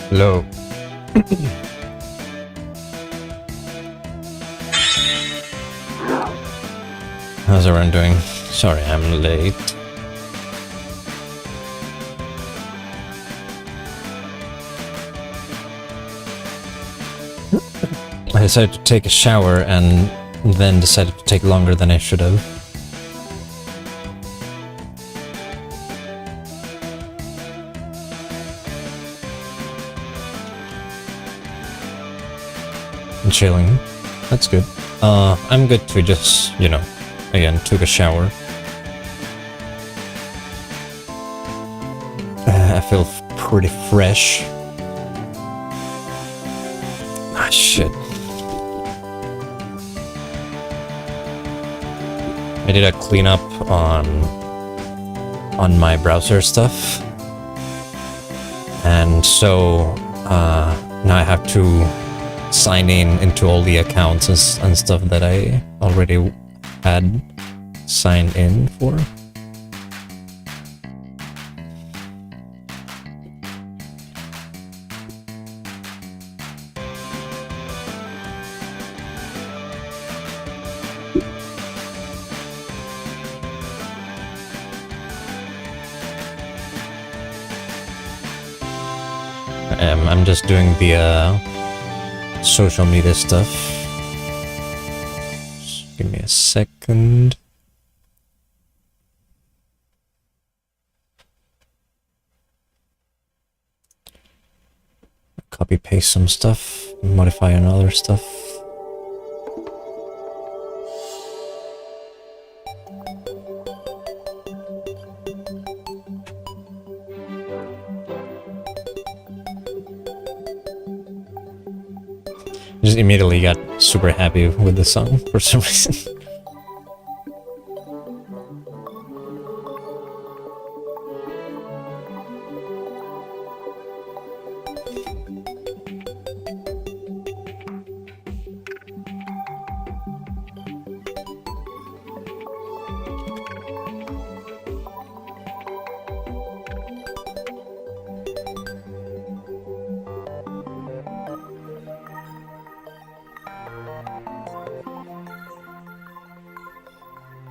Hello. How's everyone doing? Sorry, I'm late. I decided to take a shower and then decided to take longer than I should have. And chilling. That's good. I'm good to just, you know, again, took a shower. I feel pretty fresh. Ah, shit. I did a cleanup on my browser stuff. And so, now I have to sign in into all the accounts and stuff that I already had signed in for. I'm just doing the social media stuff. Just give me a second. Copy paste some stuff, modify another stuff. Just immediately got super happy with the song for some reason.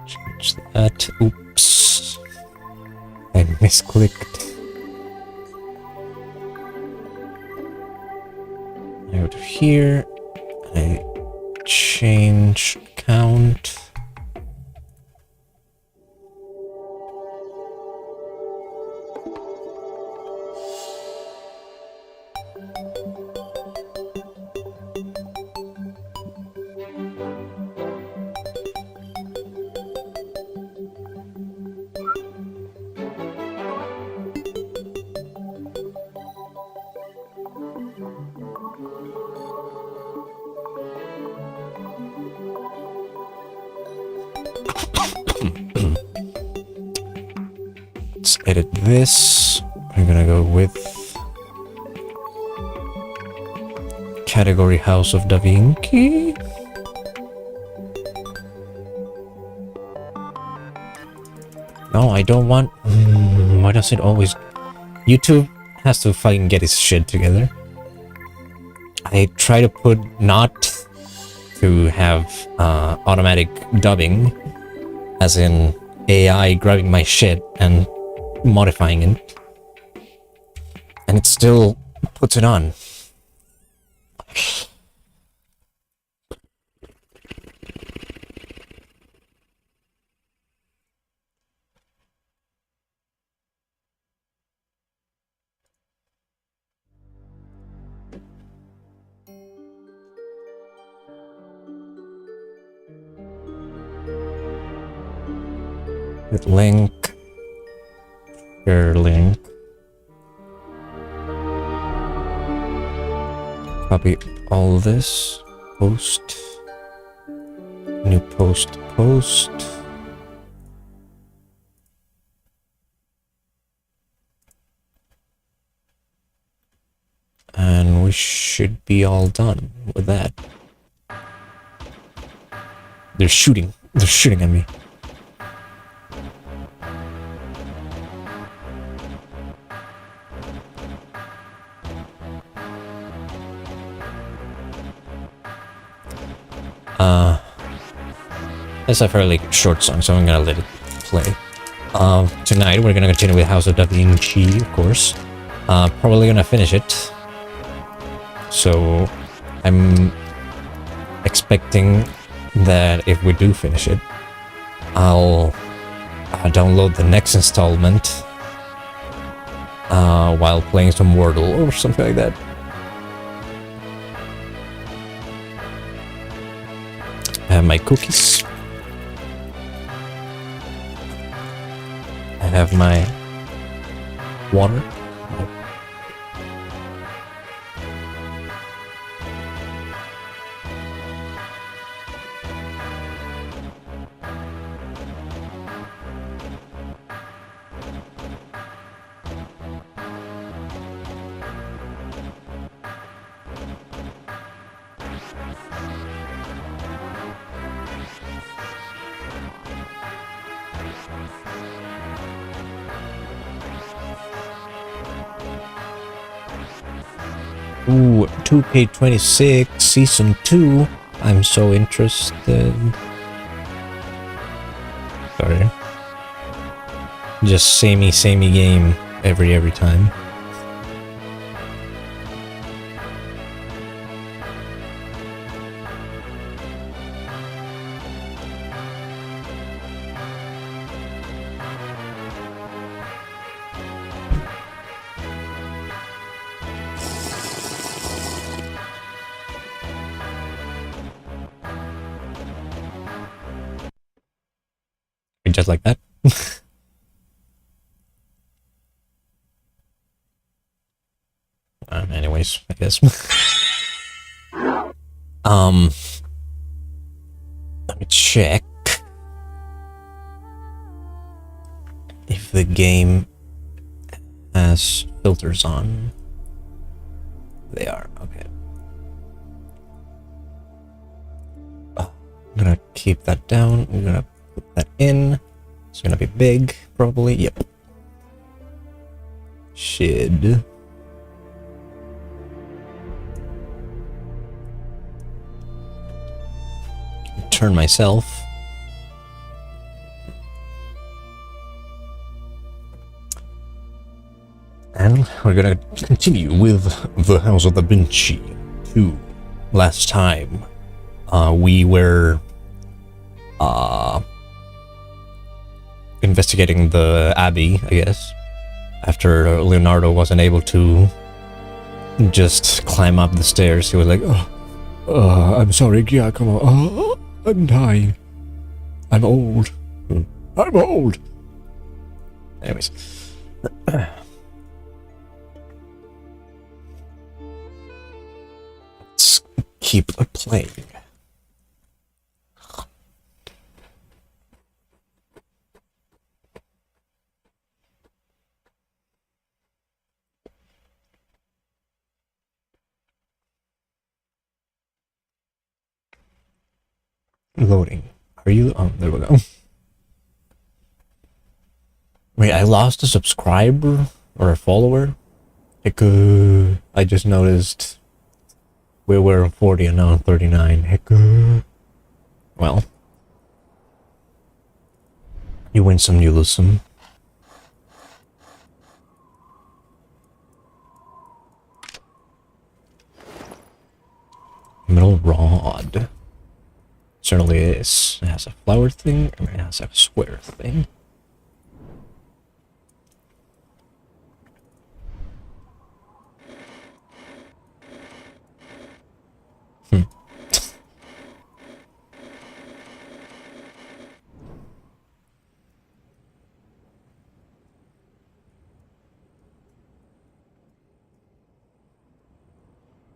Change that. Oops. I misclicked. I go to here. I change account. Let's edit this. I'm gonna go with category House of Da Vinci. No, I don't want... why does it always... YouTube has to fucking get its shit together. I try to put not to have automatic dubbing, as in AI grabbing my shit and modifying it, and it still puts it on. With link, share link, copy all this, post, new post, post, and we should be all done with that. They're shooting at me. It's a fairly short song, so I'm gonna let it play. Tonight we're gonna continue with House of Da Vinci, of course. Probably gonna finish it. So I'm expecting that if we do finish it, I'll download the next installment while playing some Wordle or something like that. I have my cookies. I have my water. Ooh, 2K26 Season 2. I'm so interested. Sorry. Just samey game every time. Just like that. Anyways, I guess. Let me check if the game has filters on. They are, okay. I'm gonna keep that down. I'm gonna put that in. It's gonna be big, probably. Yep. Should. Turn myself. And we're gonna continue with the House of Da Vinci 2. Last time, we were investigating the Abbey, I guess, after Leonardo wasn't able to just climb up the stairs. He was like, I'm sorry, Giacomo. I'm dying. I'm old. I'm old. Anyways. Let's keep playing. Loading. Are you? Oh, there we go. Wait, I lost a subscriber or a follower? Heck, I just noticed we were 40 and now 39. Heck, well, you win some, you lose some. Metal rod. Certainly is. It has a flower thing, and it has a square thing.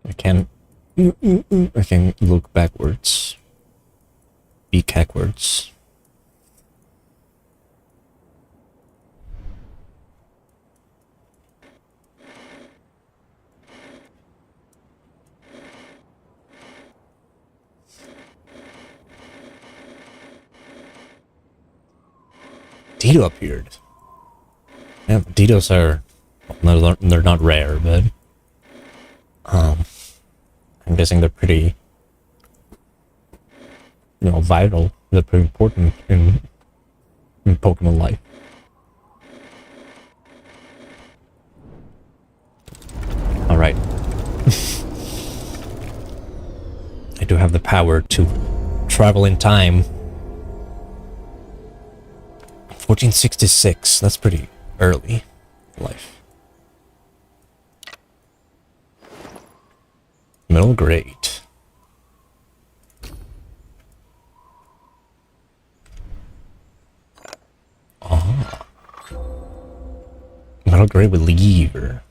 I can look backwards. Backwards. Dito appeared. Yeah, Ditos are, they're not rare, but I'm guessing they're pretty, vital. They're pretty important in Pokemon life. Alright. I do have the power to travel in time. 1466, that's pretty early life. Middle grade. Ah. Middle grade with lever.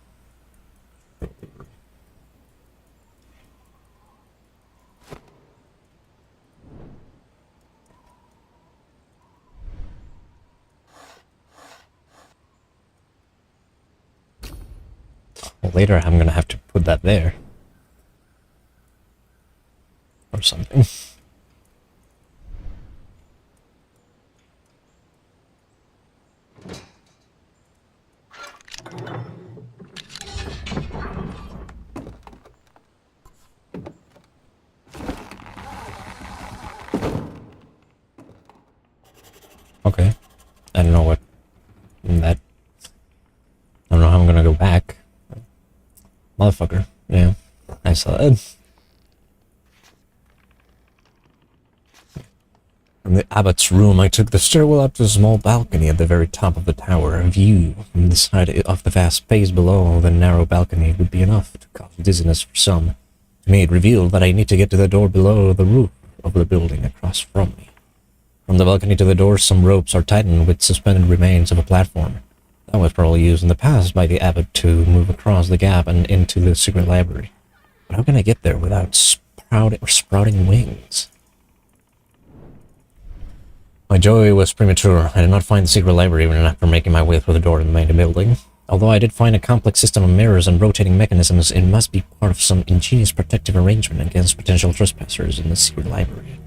Well, later I'm gonna have to put that there. Or something. Okay. I don't know what that. I don't know how I'm gonna go back. Motherfucker. Yeah. I saw it. From the abbot's room, I took the stairwell up to a small balcony at the very top of the tower. A view from the side of the vast space below the narrow balcony would be enough to cause dizziness for some. To me, it revealed that I need to get to the door below the roof of the building across from me. From the balcony to the door, some ropes are tightened with suspended remains of a platform. That was probably used in the past by the abbot to move across the gap and into the secret library. But how can I get there without sprouting wings? My joy was premature. I did not find the secret library even after making my way through the door in the main building. Although I did find a complex system of mirrors and rotating mechanisms, it must be part of some ingenious protective arrangement against potential trespassers in the secret library.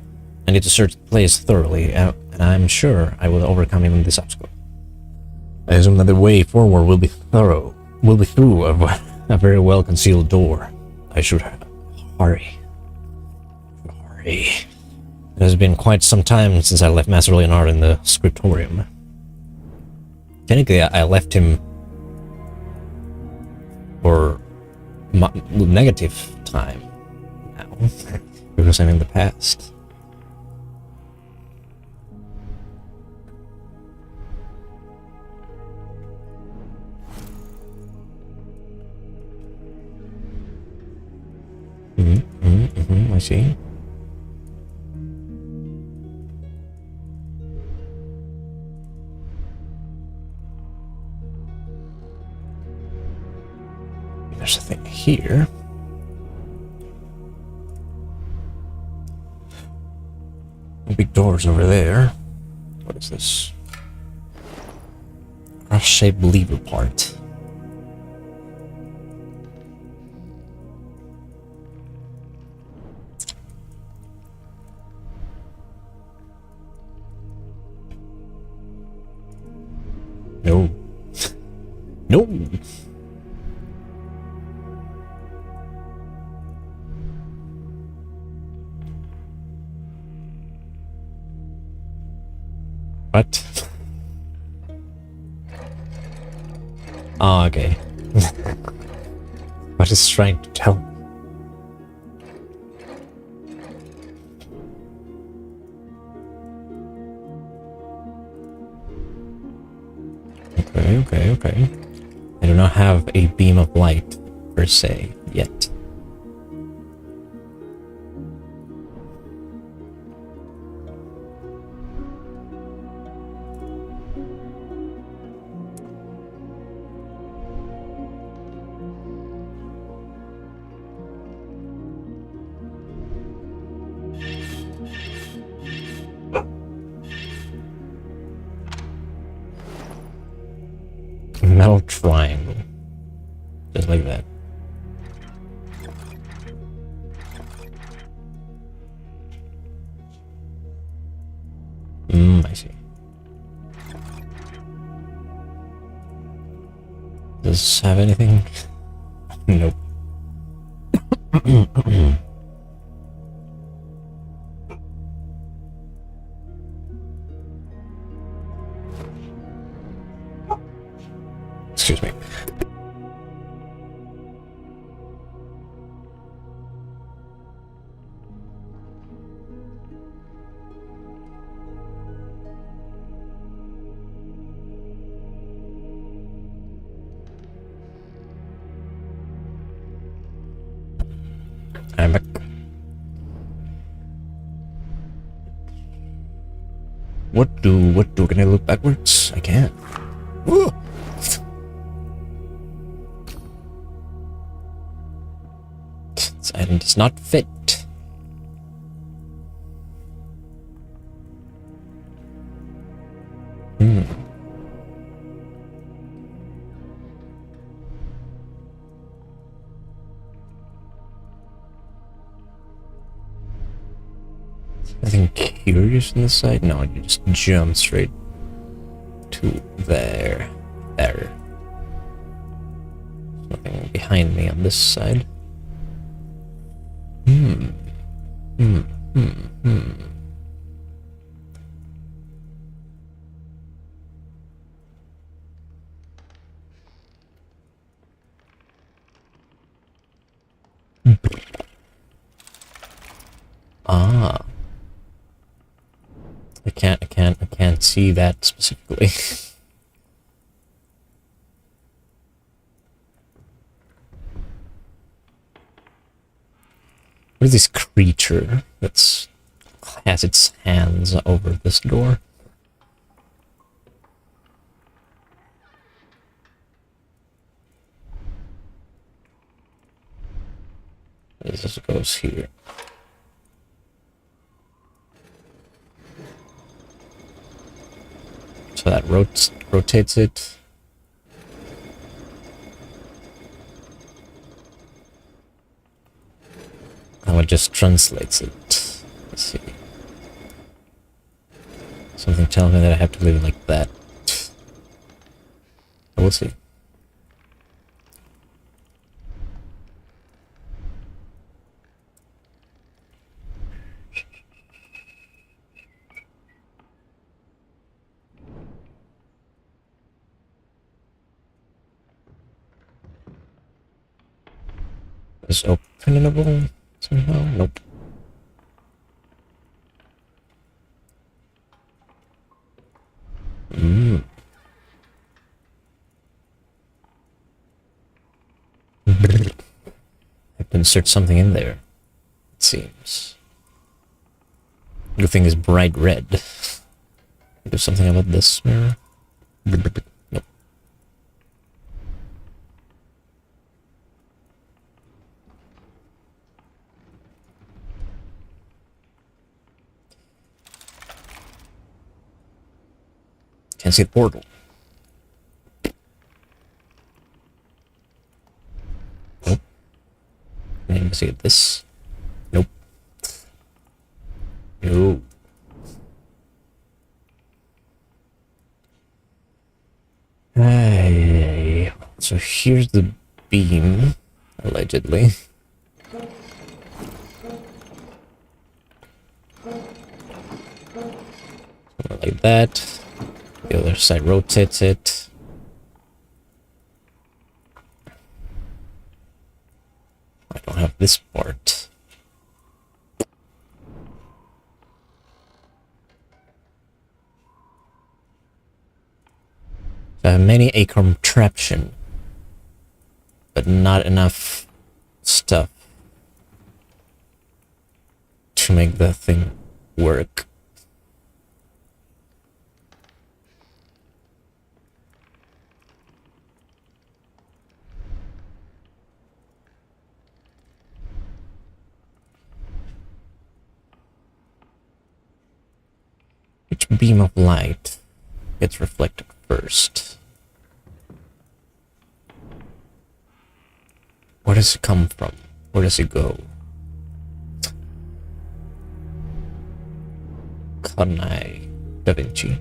I need to search the place thoroughly, and I'm sure I will overcome even this obstacle. I assume that the way forward will be through a very well-concealed door. I should hurry. It has been quite some time since I left Master Leonard in the scriptorium. Technically, I left him for negative time now, because I'm in the past. I see. There's a thing here. Big doors over there. What is this? Cross-shaped lever part. No. No! What? Oh, okay. What is trying to tell me? Okay. I do not have a beam of light, per se, yet. Metal triangle. Just like that. I see. Does this have anything? Nope. I'm back. What do? Can I look backwards? I can't. Whoa. This item does not fit. Nothing curious on this side? No, you just jump straight to there. There. There's nothing behind me on this side. Ah. I can't see that specifically. What is this creature that's has its hands over this door? This goes here. So that rotates it. Now it just translates it. Let's see. Something tells me that I have to leave it like that. We'll see. Is openable somehow? Nope. I have to insert something in there, it seems. The thing is bright red. Do something about this mirror? Nope. Can't see the portal. Nope. Can't even see this. Nope. No. Hey. So here's the beam, allegedly. Something like that. The other side rotates it. I don't have this part. I have many a contraption, but not enough stuff to make the thing work. Which beam of light gets reflected first? Where does it come from? Where does it go? Magna, Da Vinci.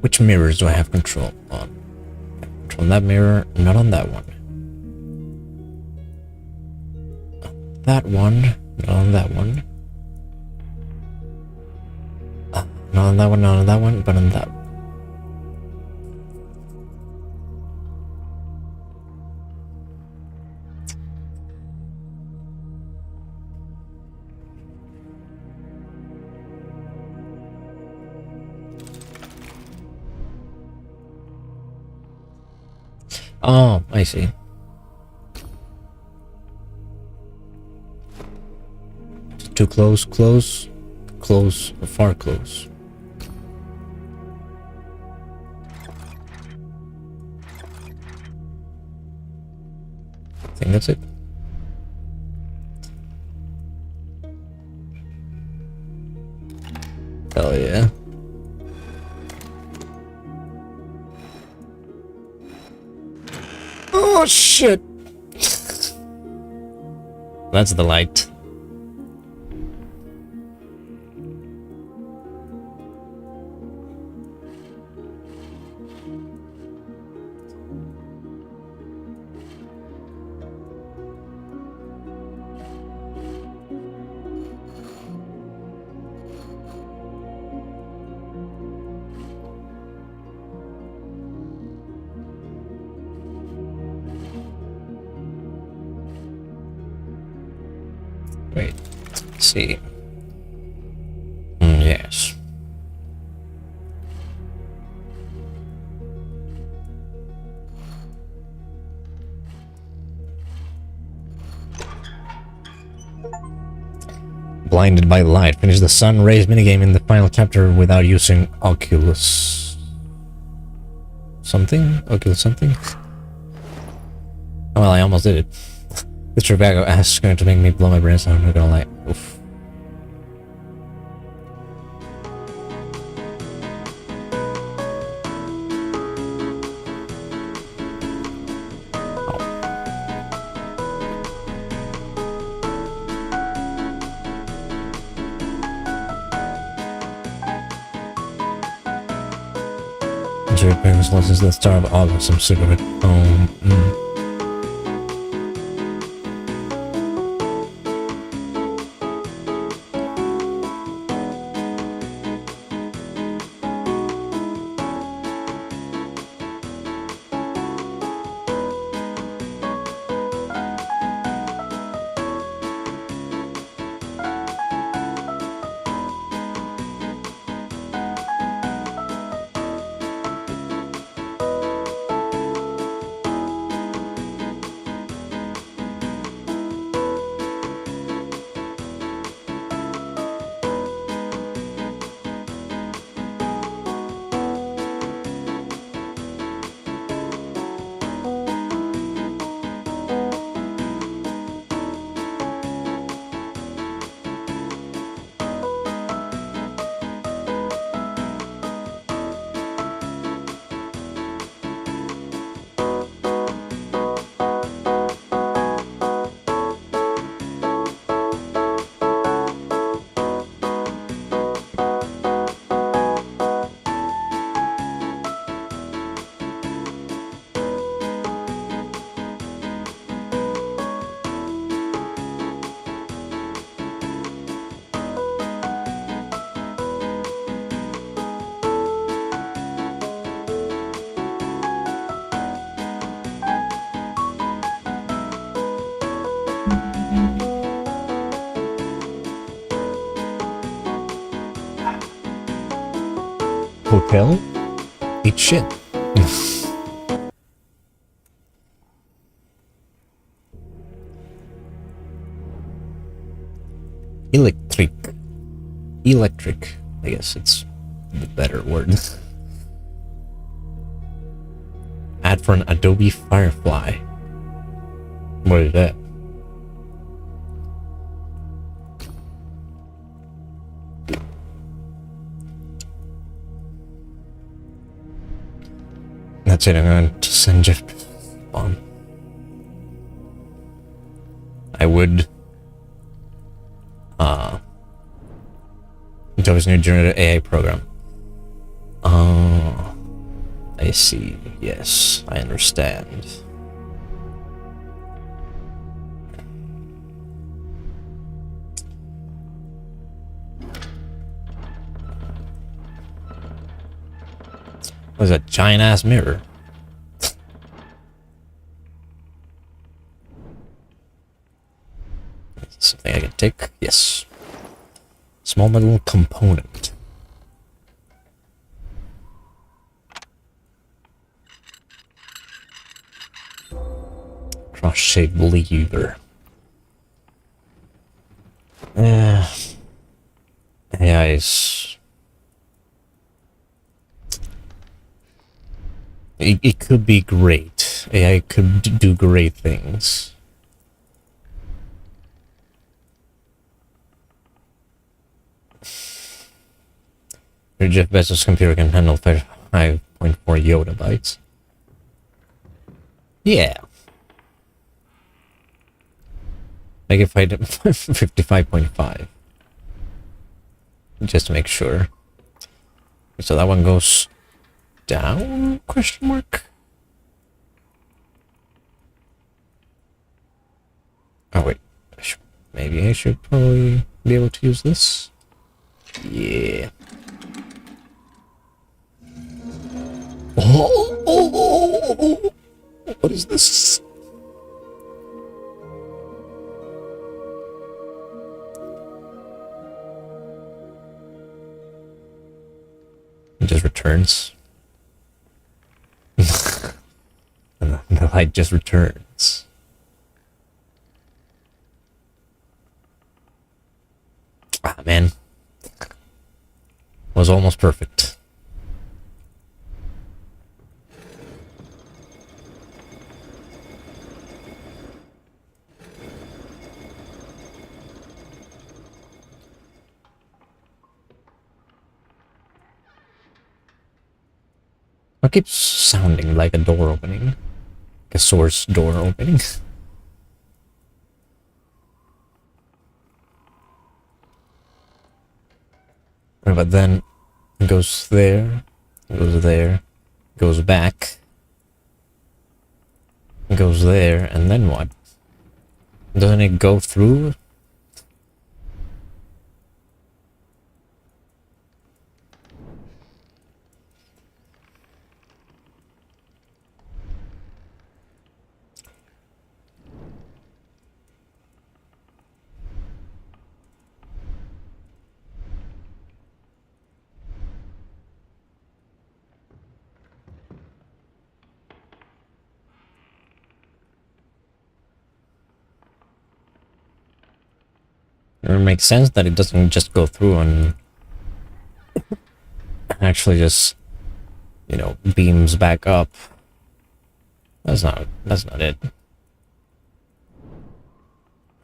Which mirrors do I have control on? Control on that mirror, not on that one. That one, not on that one. Not on that one, not on that one, but on that one. Oh, I see. Too close, close, close, or far close. I think that's it. Hell yeah. Oh shit! That's the light. Wait, let's see. Yes. Blinded by light. Finish the sun rays minigame in the final chapter without using Oculus. Something? Oculus something? Well, I almost did it. This Trivago ass is going to make me blow my brains out. I'm not gonna lie. Oof. Enjoy Paris lessons the start of August. I'm sick of it. Hotel? Eat shit. Electric. Electric. I guess it's the better word. Ad for an Adobe Firefly. What is that? That's it, I'm going to send Jeff on. I would into his new generative AI program. I see. Yes, I understand. What is a giant ass mirror? Something I can take? Yes. Small metal component. Cross-shaped lever. AI is... It could be great. AI could do great things. Your Jeff Bezos' computer can handle 5.4 yottabytes. Yeah. Like if I did 55.5. Just to make sure. So that one goes down? Question mark? Oh wait. Maybe I should probably be able to use this. Yeah. Oh, what is this? It just returns. And the light just returns. Ah, man. Was almost perfect. It keeps sounding like a door opening. Like a source door opening. But then it goes there, goes there, goes back, goes there, and then what? Doesn't it go through? It makes sense that it doesn't just go through and actually just, you know, beams back up. That's not it.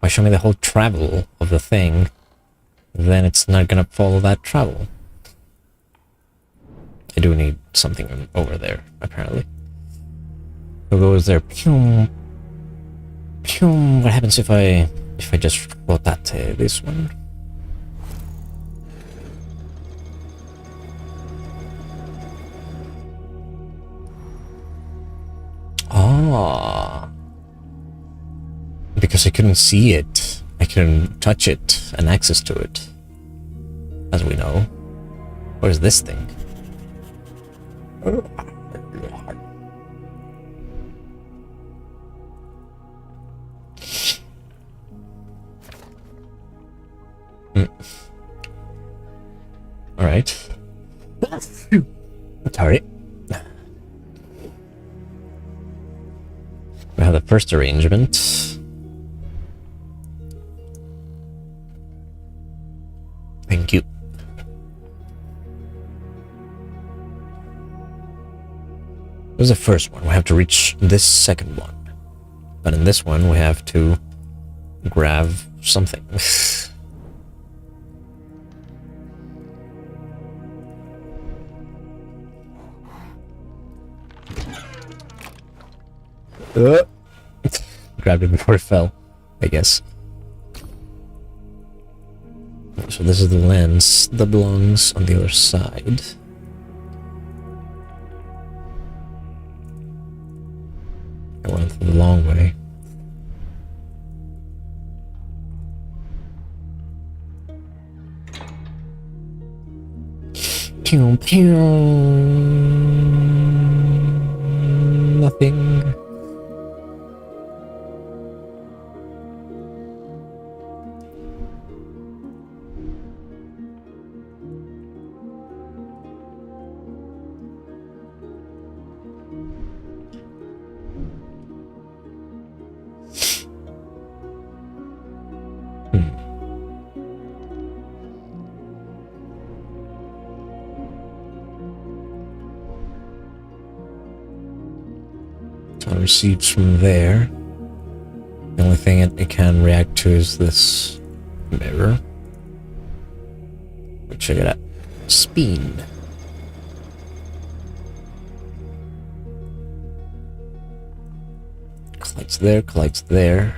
Why show me the whole travel of the thing? Then it's not gonna follow that travel. I do need something over there, apparently. So goes there. Pew. Pew. What happens if I just rotate this one? Ah. Because I couldn't see it. I couldn't touch it and access to it. As we know. What is this thing? Alright. Sorry. We have the first arrangement. Thank you. This is the first one. We have to reach this second one. But in this one, we have to grab something. Grabbed it before it fell, I guess. So this is the lens that belongs on the other side. going through the long way. Pew pew. Nothing. So receipts from there. The only thing it can react to is this mirror. Check it out. Speed. Collects there, collects there.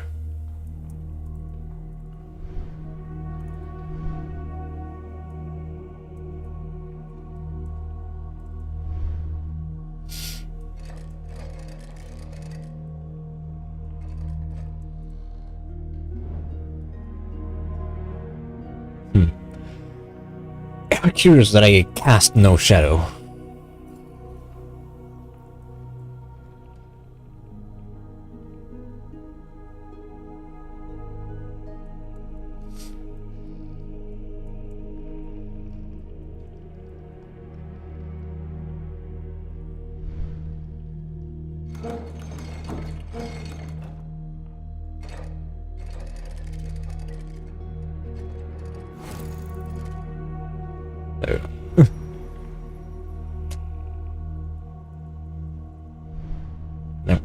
I'm curious that I cast no shadow. There we go. No.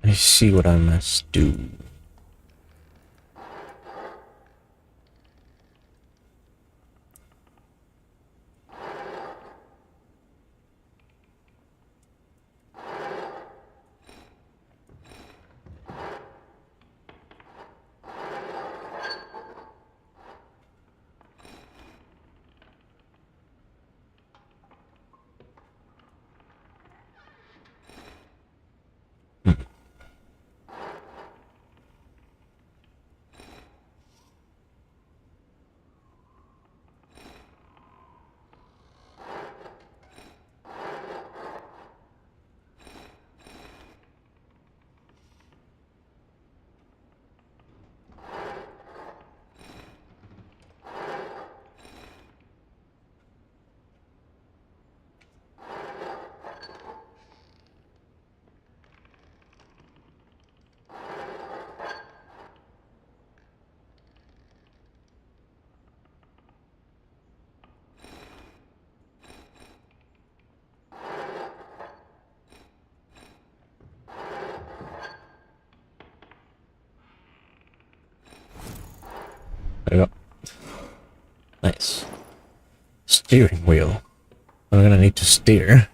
I see what I must do. There we go. Nice. Steering wheel. I'm gonna need to steer.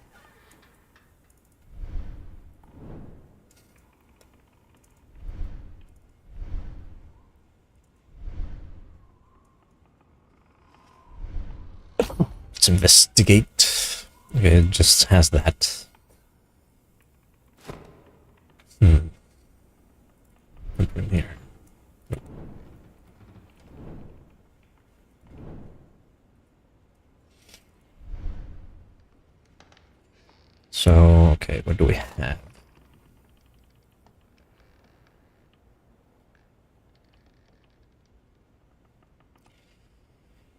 Let's investigate. Okay, it just has that. Put in here. So, okay, what do we have?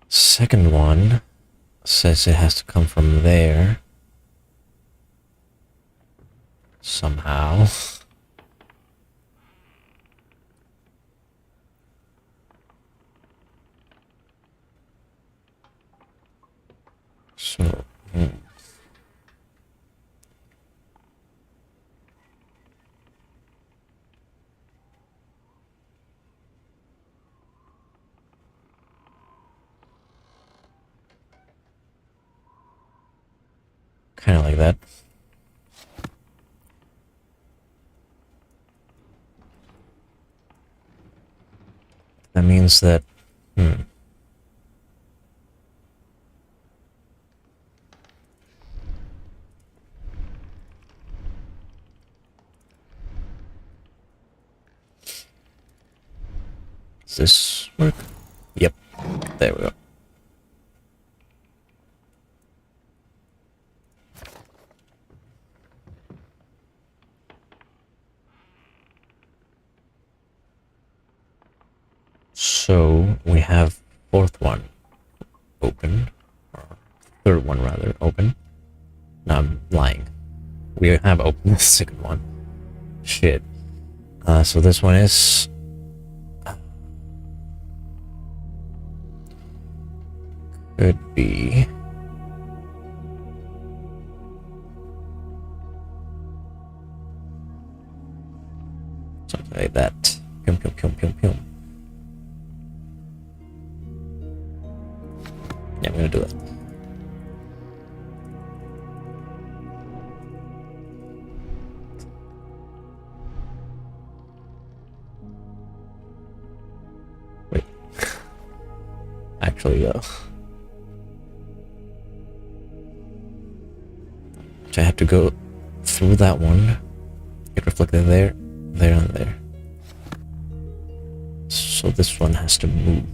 Second one says it has to come from there. Somehow. Kind of like that. That means that... Does this work? Yep. There we go. So we have fourth one open, or third one rather open. No, I'm lying. We have opened the second one. Shit. So this one is could be something like that. Pum pum pum pum pum. Yeah, I'm gonna do that. Wait. Actually, though. So I have to go through that one. Get reflected there, there, and there. So this one has to move.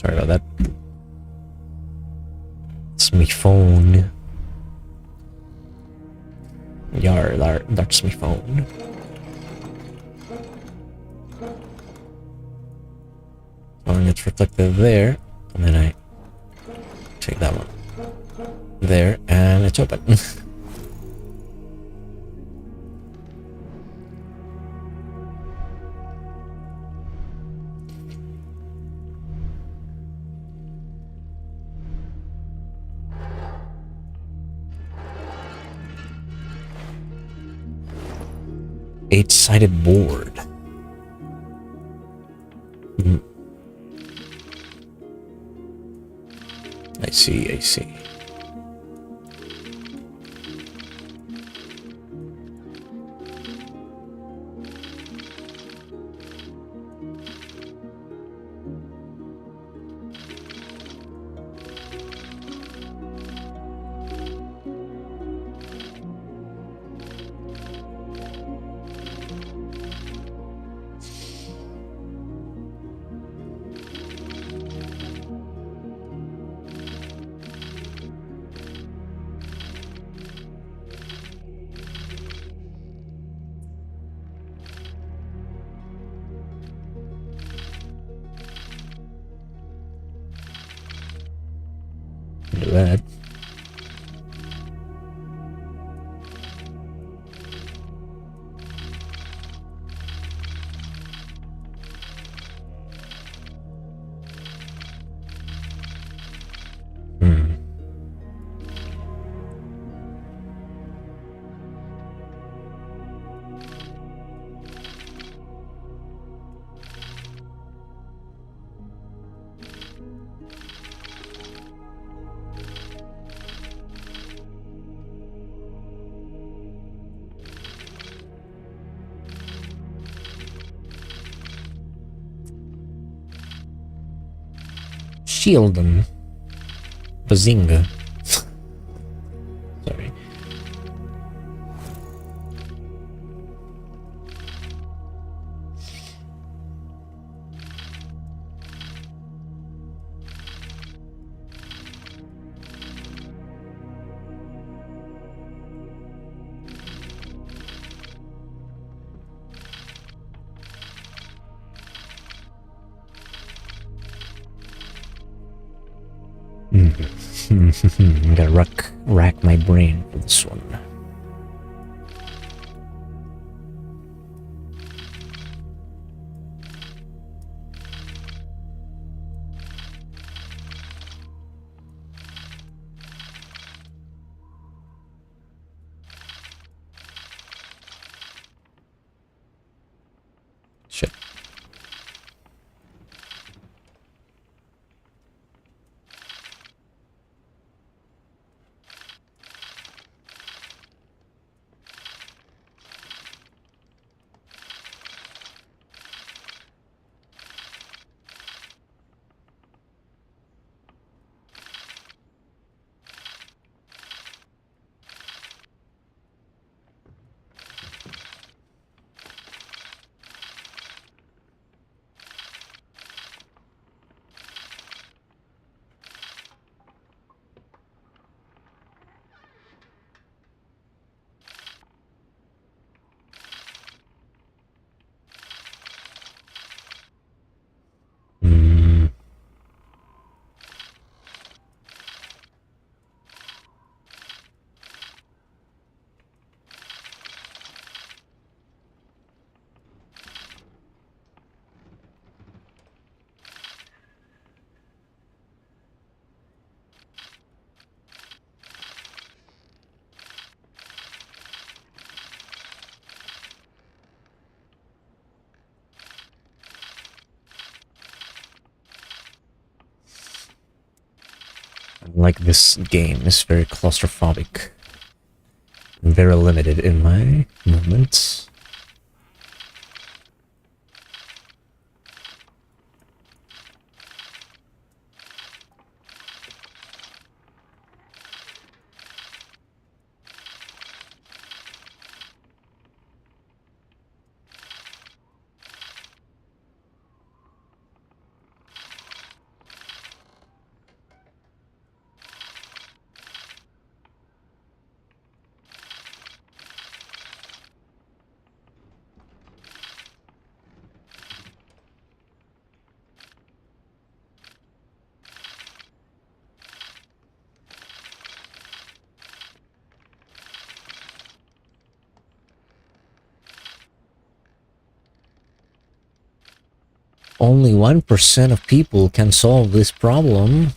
Sorry about that. It's my phone. Yar, that's my phone. One gets reflected there, and then I take that one there, and it's open. Eight-sided board. I see, I see. Do that. Shield them. Bazinga. Sorry. I'm gonna rack my brain for this one. Shit. Like, this game is very claustrophobic. And very limited in my movements. Only 1% of people can solve this problem.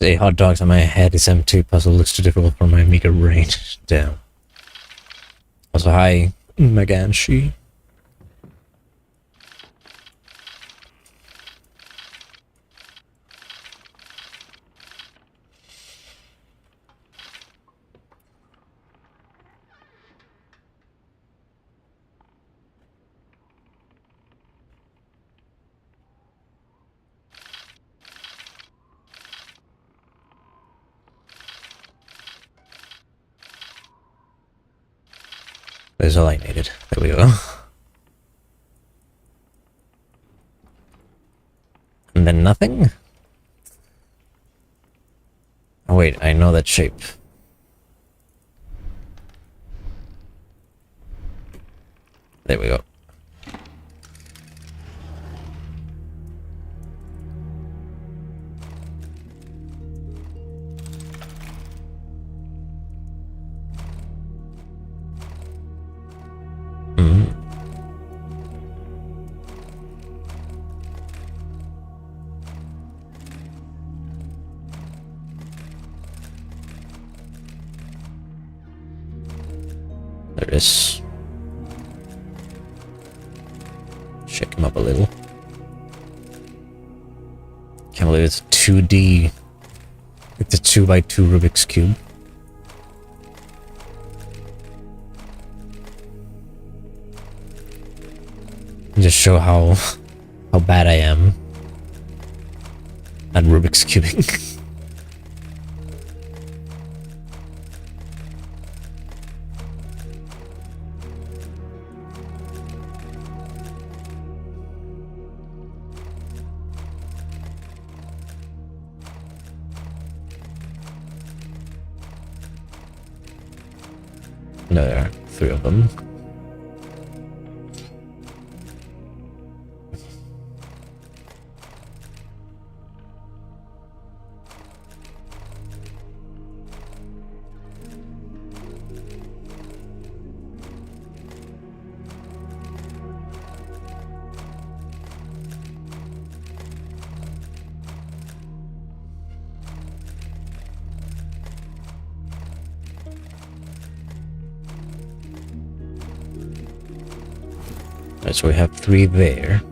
The hot dogs on my head is empty. Puzzle looks too difficult for my meager brain. Damn. Also, hi, Maganshi. That's all I needed. There we go. And then nothing? Oh wait, I know that shape. There we go. There it is. Shake him up a little. Can't believe it's 2D. It's a 2x2 Rubik's Cube. Just show how bad I am at Rubik's cubing. No, there are 3 of them. Right, so we have 3 there.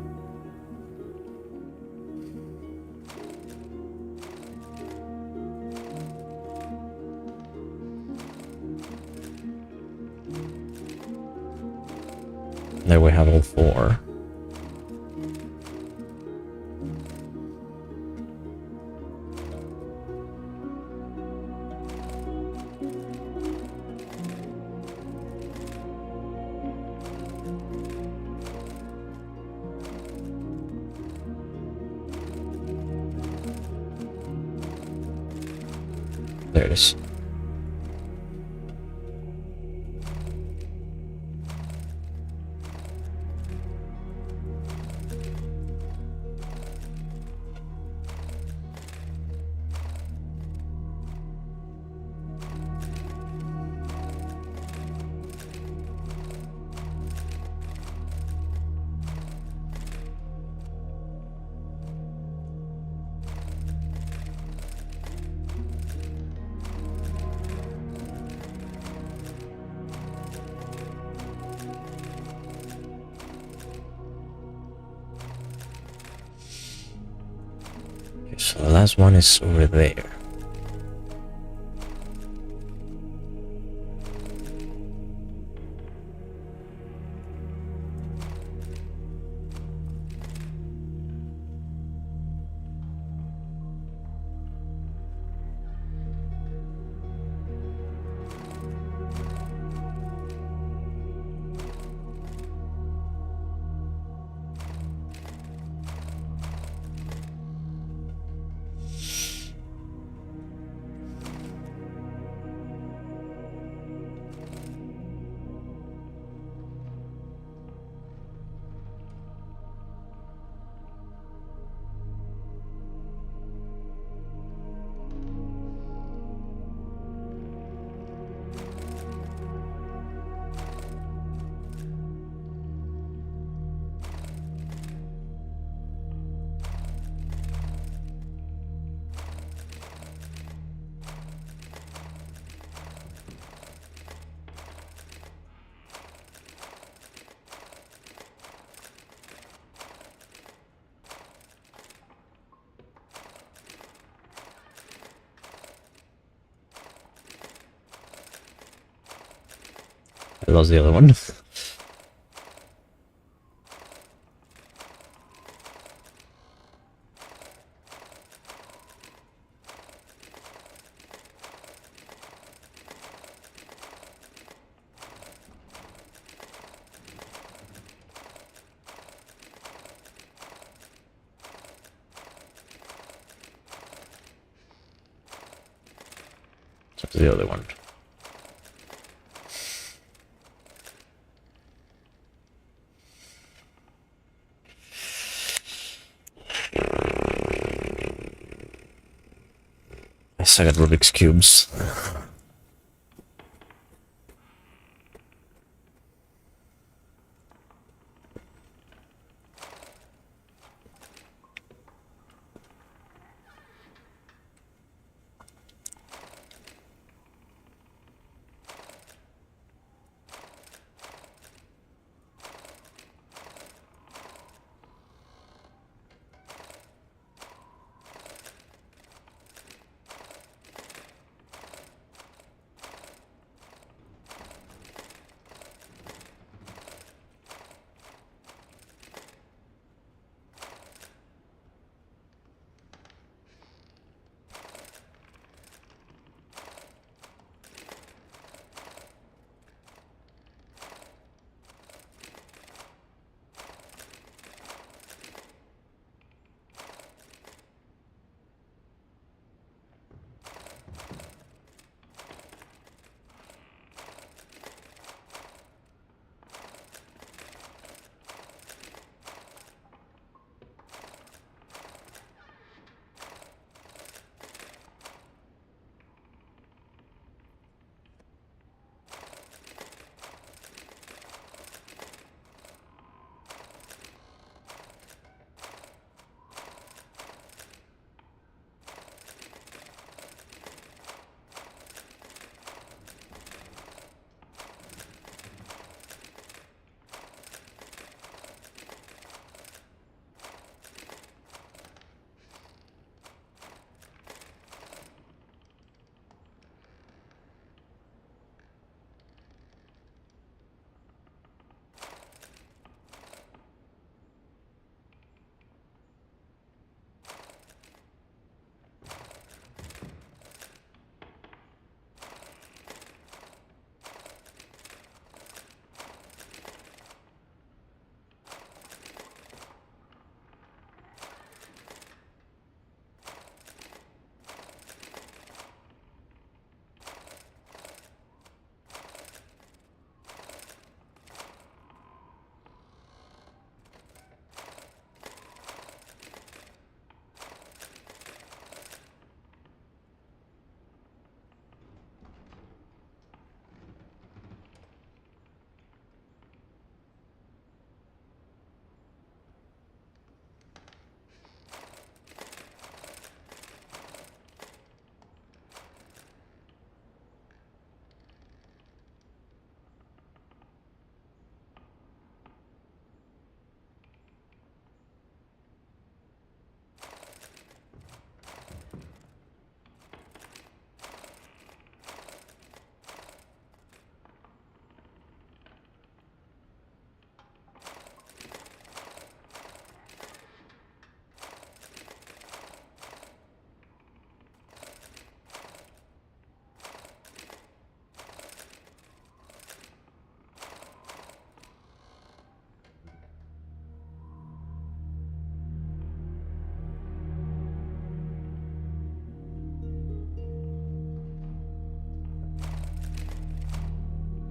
There we have all 4. There it is. Okay, so the last one is over there. I lost the other one. What's the other one? I suck at Rubik's Cubes.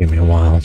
Give me a while.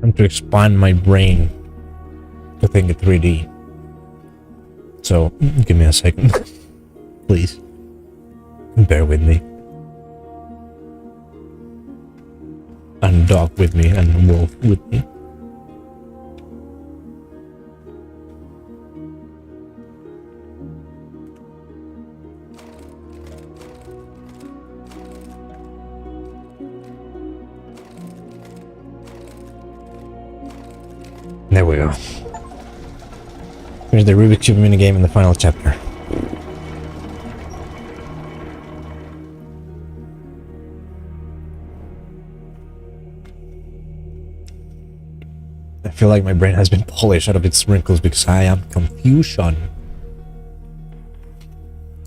I'm to expand my brain to think in 3D. So, give me a second. Please. Bear with me. And dog with me, and wolf with me. There we go. Here's the Rubik's Cube minigame in the final chapter. I feel like my brain has been polished out of its wrinkles because I am confusion.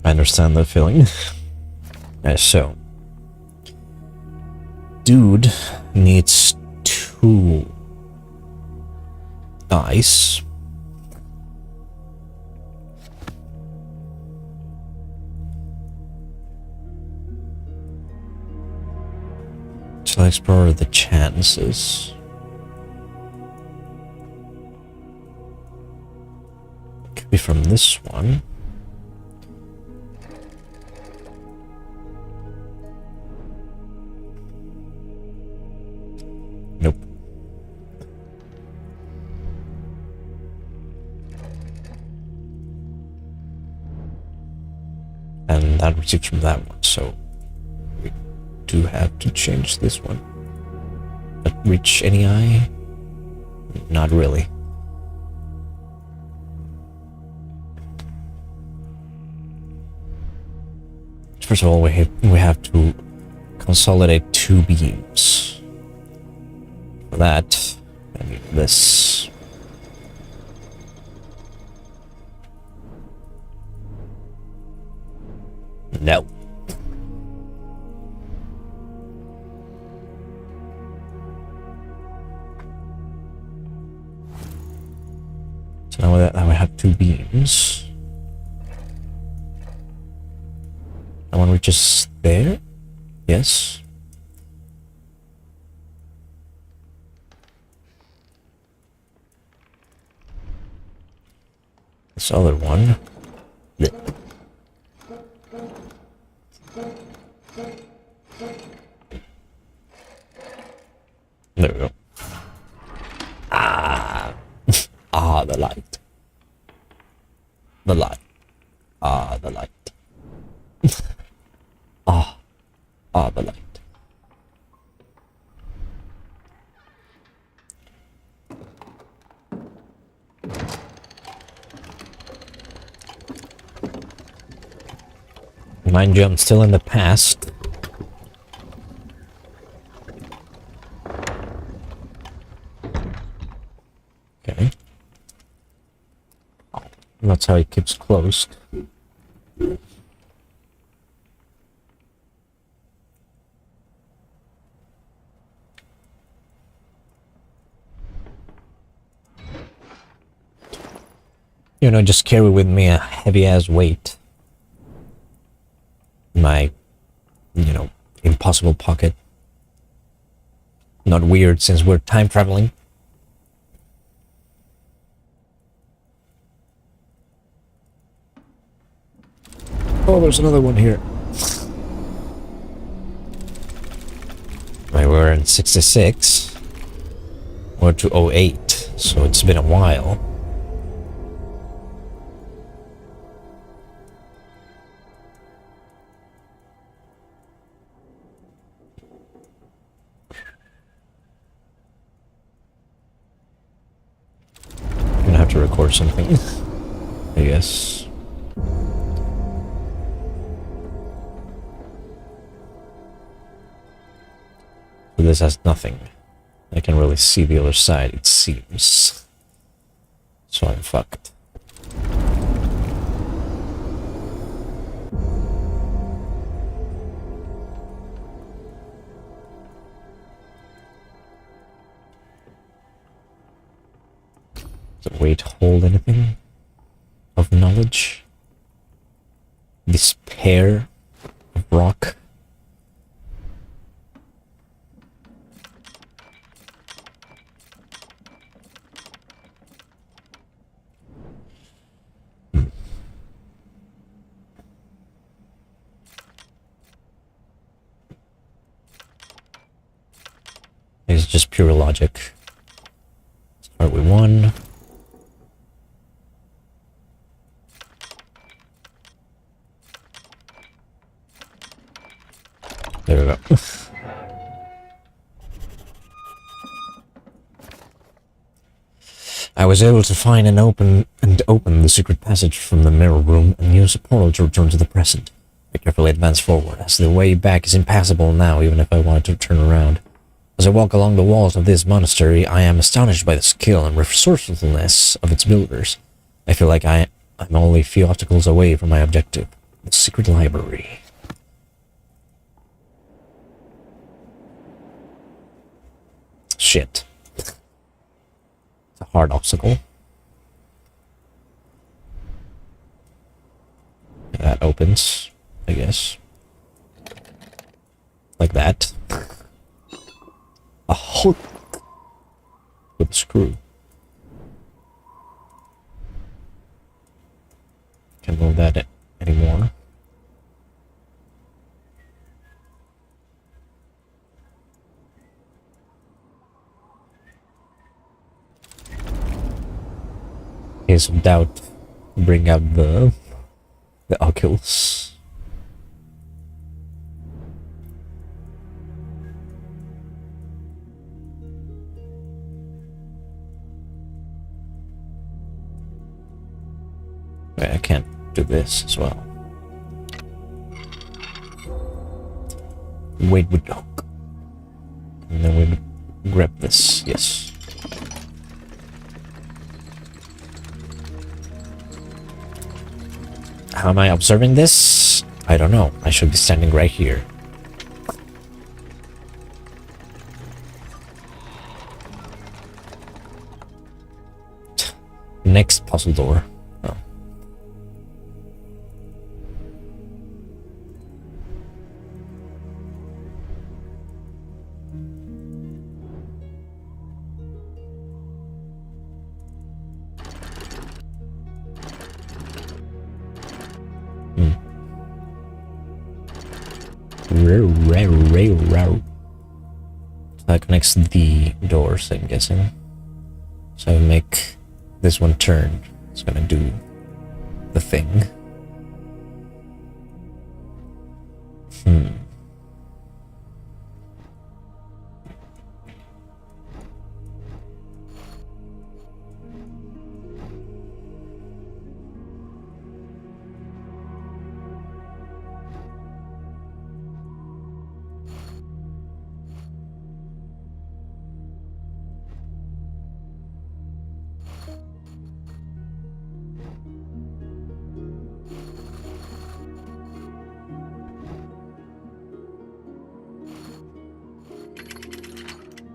I understand that feeling. So, dude needs 2 dice. So I explore the chances. Could be from this one. Nope. And that receives from that one, so we do have to change this one. But reach any eye? Not really. First of all, we have to consolidate 2 beams. For that, I need this. No. So now that we have 2 beams. That one reaches there? Yes. This other one. Blech. There we go. Ah. Ah, the light. The light. Ah, the light. Ah, the light. Mind you, I'm still in the past. Okay. Oh, that's how it keeps closed. You know, just carry with me a heavy-ass weight. My, you know, impossible pocket. Not weird since we're time traveling. Oh, there's another one here. Right, we're in 66. We're to 08, so it's been a while. I'm gonna have to record something, I guess. So this has nothing. I can really see the other side, it seems. So I'm fucked. Does the weight hold anything of knowledge? This pair of rock? It's just pure logic. Start with 1. There we go. I was able to find and open the secret passage from the mirror room and use a portal to return to the present. I carefully advance forward, as the way back is impassable now, even if I wanted to turn around. As I walk along the walls of this monastery, I am astonished by the skill and resourcefulness of its builders. I feel like I'm only a few obstacles away from my objective, the secret library. Shit. It's a hard obstacle. That opens, I guess. Like that. A hook with a screw. Can't move that anymore. Case of doubt, bring out the Oculus. Wait, I can't do this as well. Wait with the hook. And then we grab this, yes. How am I observing this? I don't know. I should be standing right here. Next puzzle door. Oh. That connects the doors, I'm guessing. So I make this one turn. It's gonna do the thing.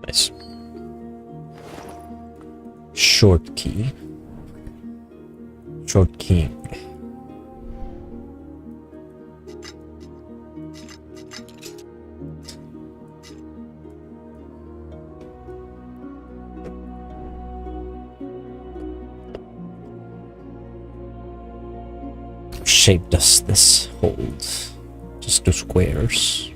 Nice. Short key. Cutthroat King. What shape does this hold? Just two squares.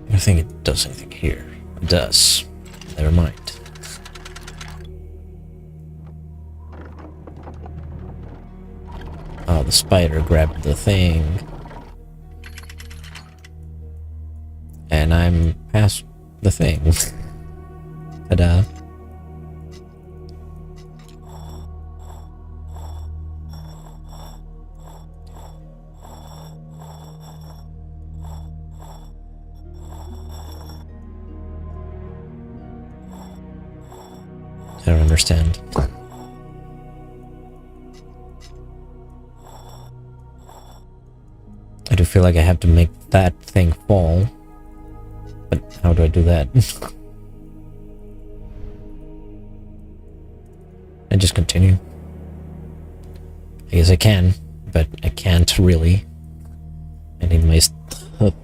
I don't think it does anything here. It does. Never mind. Oh, the spider grabbed the thing. And I'm past the thing. Ta-da. I don't understand. I do feel like I have to make that thing fall. But how do I do that? I just continue. I guess I can, but I can't really. I need my stuff.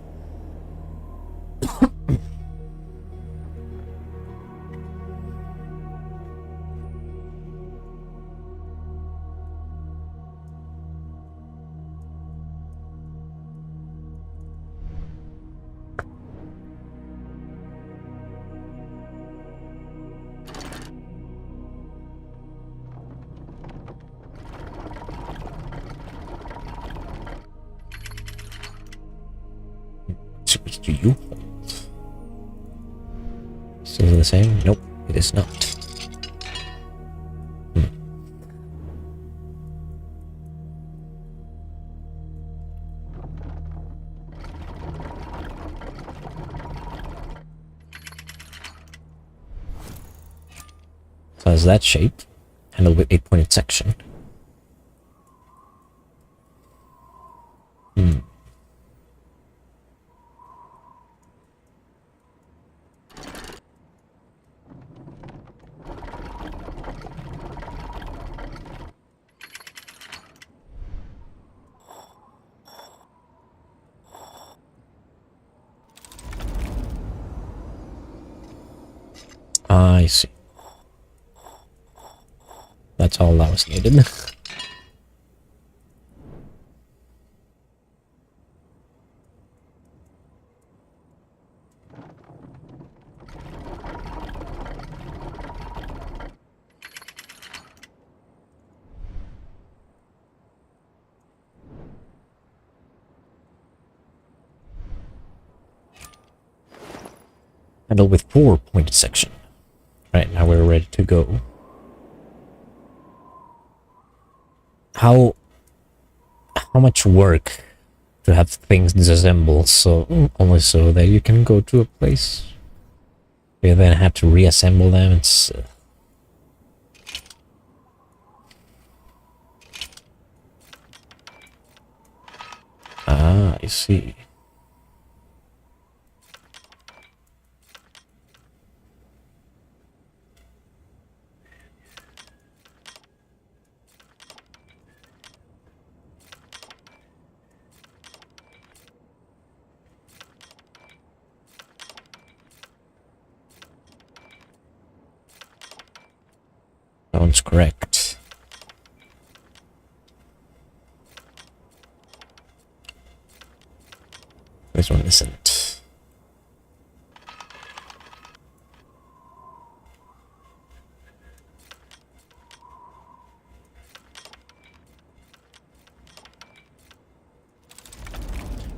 Which do you hold? Still the same? Nope, it is not. So has that shape, handled with 8-pointed section. I see. That's all that was needed. Handle with 4-pointed section. Right, now we're ready to go. How much work to have things disassemble so only so that you can go to a place? You then have to reassemble them. It's I see. Sounds correct. This one isn't.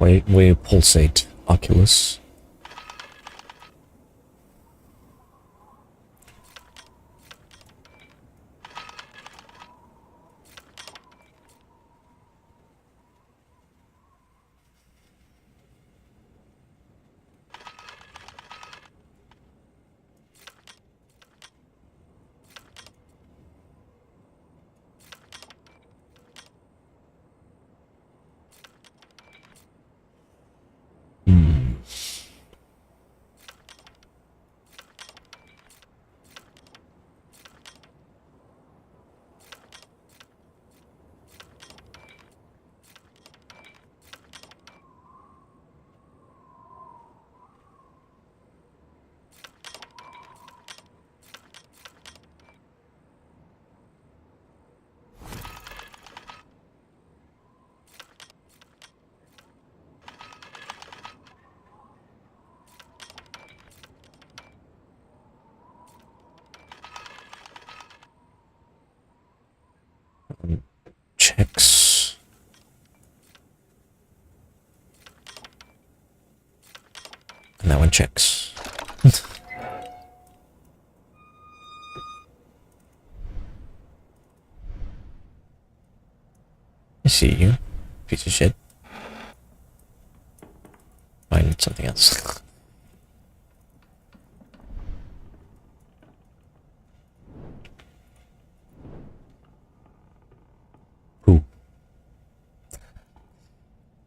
We pulsate Oculus. That one checks. I see you, piece of shit. I need something else. Who?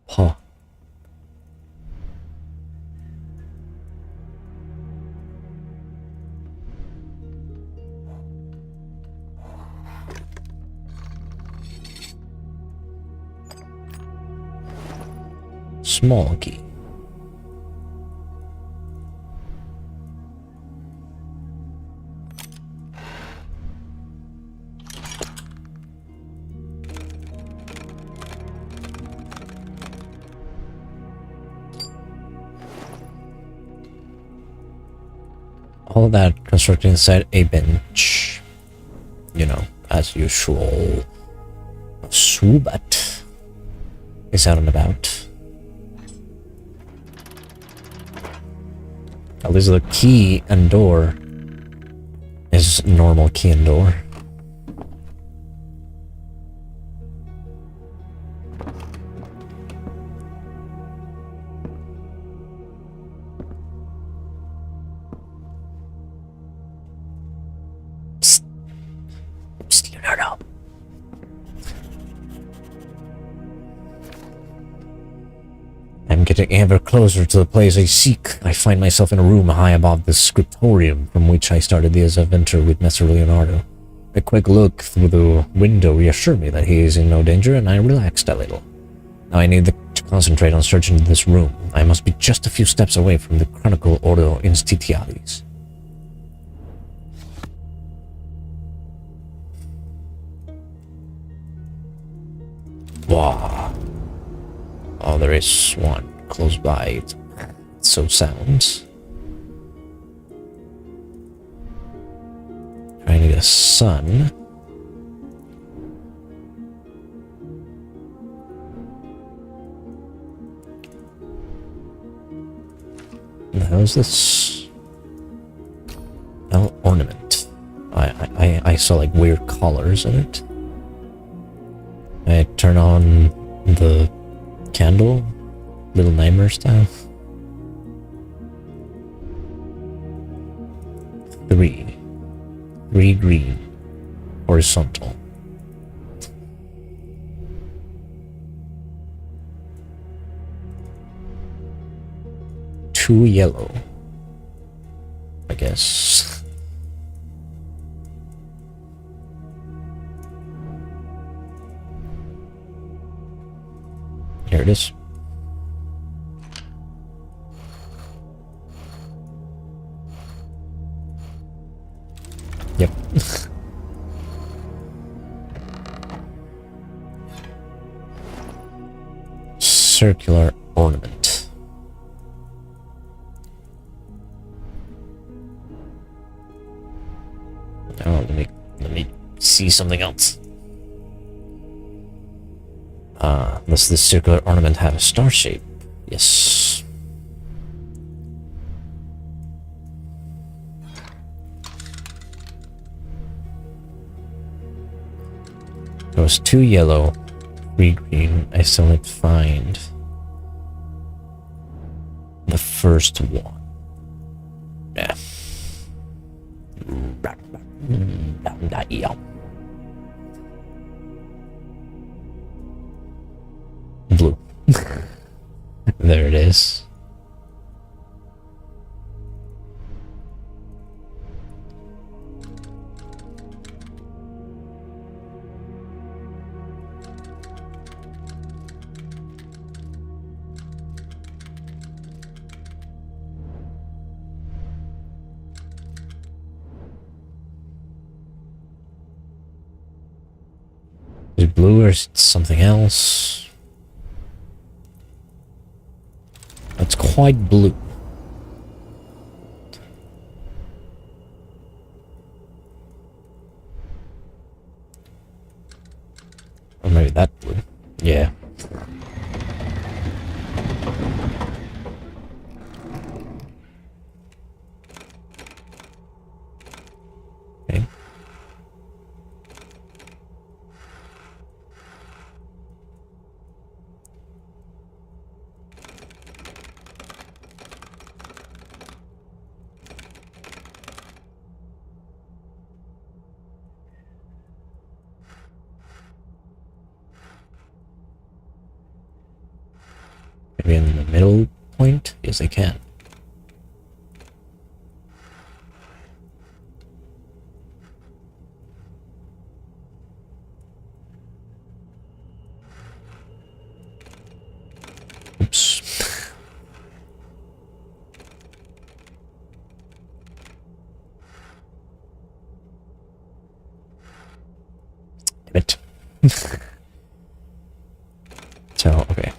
Huh. Small key. All that constructed inside a bench. You know, as usual. Subat is out and about. At least the key and door is normal key and door. Psst. Psst, Leonardo. I'm getting ever closer to the place I seek. I find myself in a room high above the scriptorium from which I started this adventure with Master Leonardo. A quick look through the window reassured me that he is in no danger, and I relaxed a little. Now I need to concentrate on searching this room. I must be just a few steps away from the Chronicle Ordo Institutalis. Wow. Oh, there is one close by. It so sounds. I need a sun. What the hell is this? Oh, ornament. I saw like weird colors in it. I turn on the candle, little nightmare style. 3 green, horizontal. 2 yellow, I guess. Here it is. Yep. Circular ornament. Oh, let me see something else. Does this circular ornament have a star shape? Yes. There was 2 yellow, 3 green. I still need to find the first one. Yeah. Blue. There it is. Is it blue or is it something else? It's quite blue. Or maybe that blue. Yeah. Maybe in the middle point? Yes, I can. Oops. Damn it. So, okay.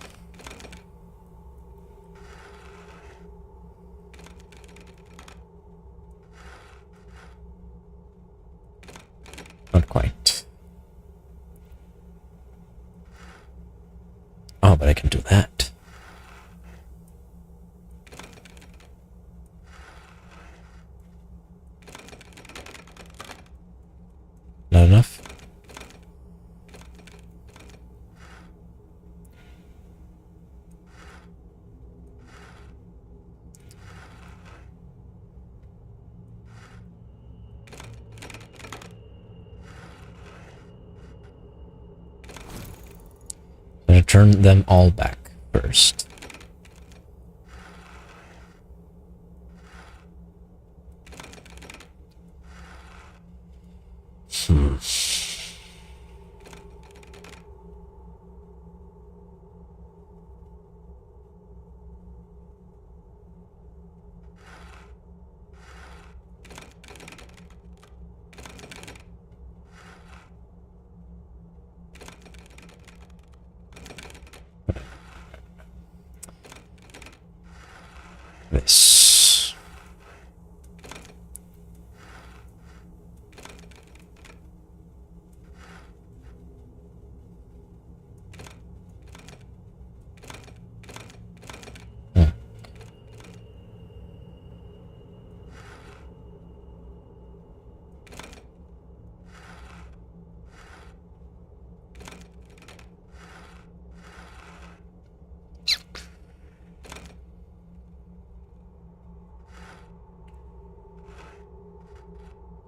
Not quite. Oh, but I can do that. Not enough? I'm gonna turn them all back first. This.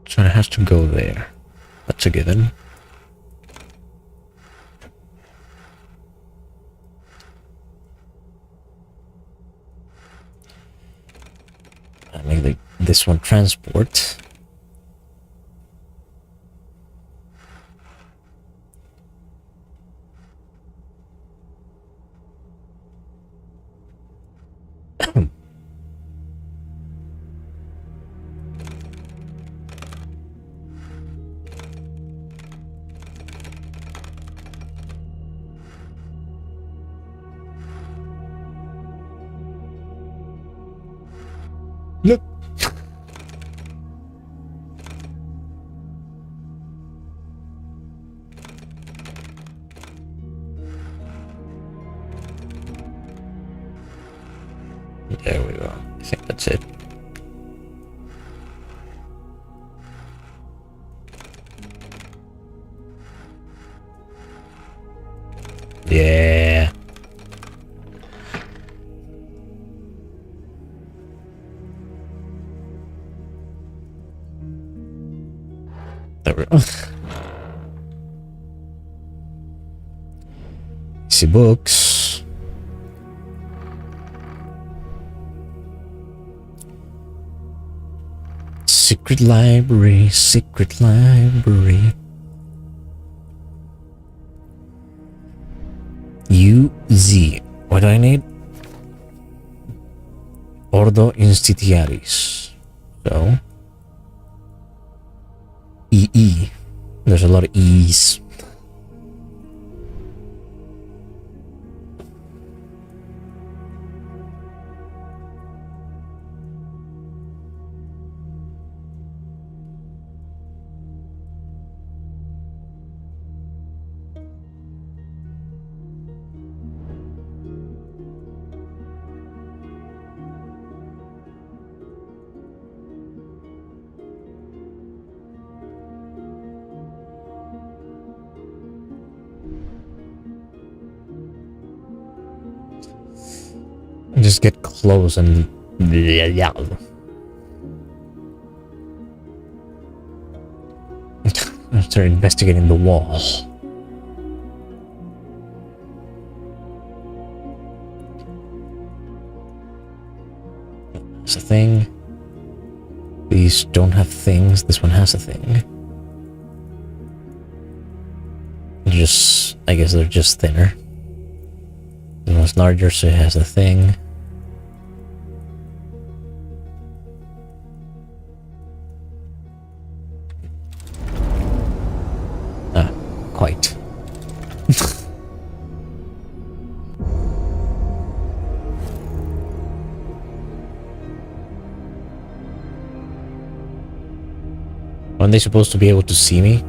So it has to go there. That's a given. I make this one transport. Look. There we go. I think that's it. Yeah. There we go. See books. Secret library, secret library. UZ. What do I need? Ordo Institutaris. So. EE. There's a lot of E's. Just get close and start investigating the wall. thing. These don't have things. This one has a thing. I guess they're just thinner. This one's larger, so it has a thing. Quite. Aren't they supposed to be able to see me?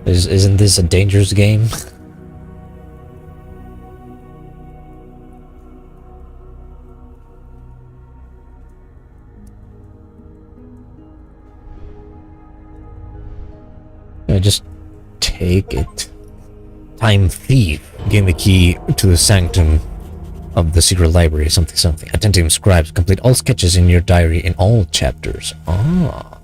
Isn't this a dangerous game? Just take it. Time thief. Gain the key to the sanctum of the secret library. Something. Attentive scribes complete all sketches in your diary in all chapters. Ah.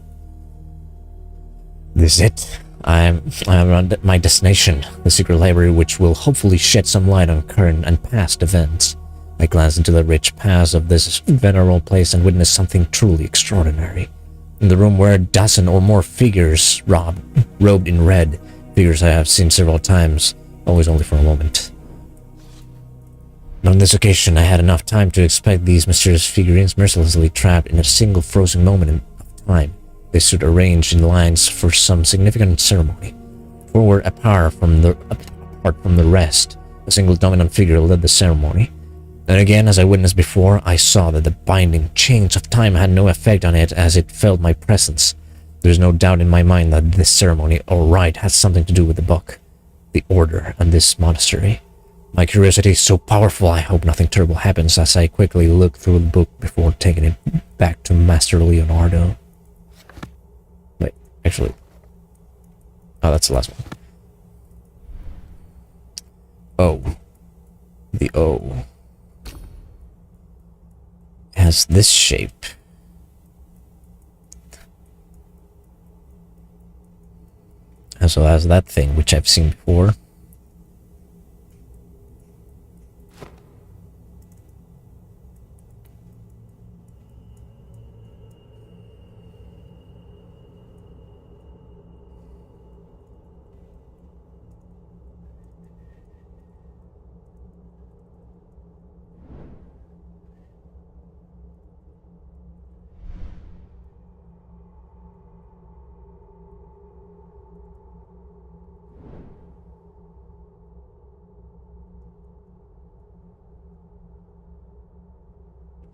This is it. I am at my destination, the secret library, which will hopefully shed some light on current and past events. I glanced into the rich past of this venerable place and witnessed something truly extraordinary. In the room were a dozen or more figures robed in red, figures I have seen several times, always only for a moment. On this occasion, I had enough time to expect these mysterious figurines mercilessly trapped in a single frozen moment of time. They stood arranged in lines for some significant ceremony. Forward apart from the rest, a single dominant figure led the ceremony. And again, as I witnessed before, I saw that the binding chains of time had no effect on it as it felt my presence. There is no doubt in my mind that this ceremony or rite has something to do with the book, the order, and this monastery. My curiosity is so powerful, I hope nothing terrible happens as I quickly look through the book before taking it back to Master Leonardo. Wait, actually... Oh, that's the last one. O. The O has this shape. As well as that thing, which I've seen before.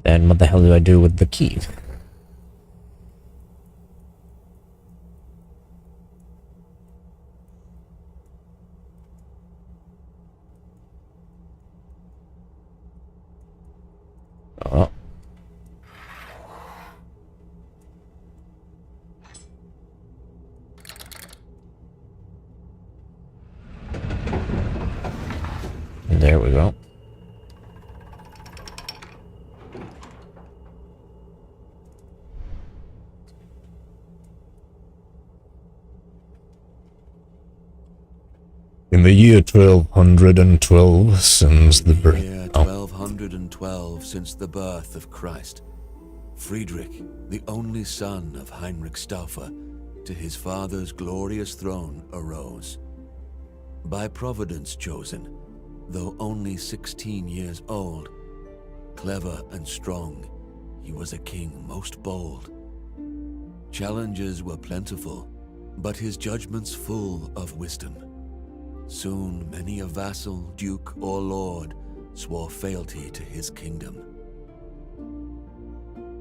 Then what the hell do I do with the key? Oh. And there we go. In the year 1212, since the birth... year 1212 since the birth of Christ, Friedrich, the only son of Heinrich Stauffer, to his father's glorious throne arose. By Providence chosen, though only 16 years old, clever and strong, he was a king most bold. Challenges were plentiful, but his judgments full of wisdom. Soon many a vassal, duke, or lord swore fealty to his kingdom.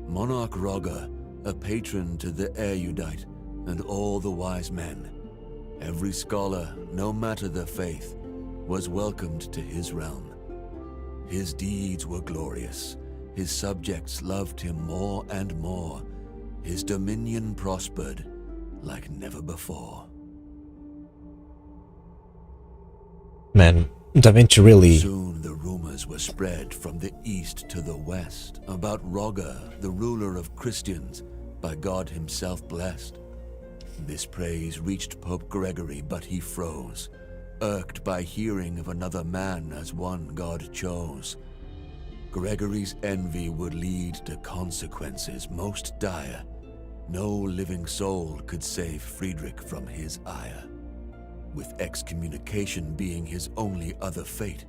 Monarch Roger, a patron to the erudite and all the wise men, every scholar, no matter their faith, was welcomed to his realm. His deeds were glorious, his subjects loved him more and more, his dominion prospered like never before. Man, Da Vinci really... Soon the rumors were spread from the east to the west about Roger, the ruler of Christians, by God himself blessed. This praise reached Pope Gregory, but he froze, irked by hearing of another man as one God chose. Gregory's envy would lead to consequences most dire. No living soul could save Friedrich from his ire. With excommunication being his only other fate,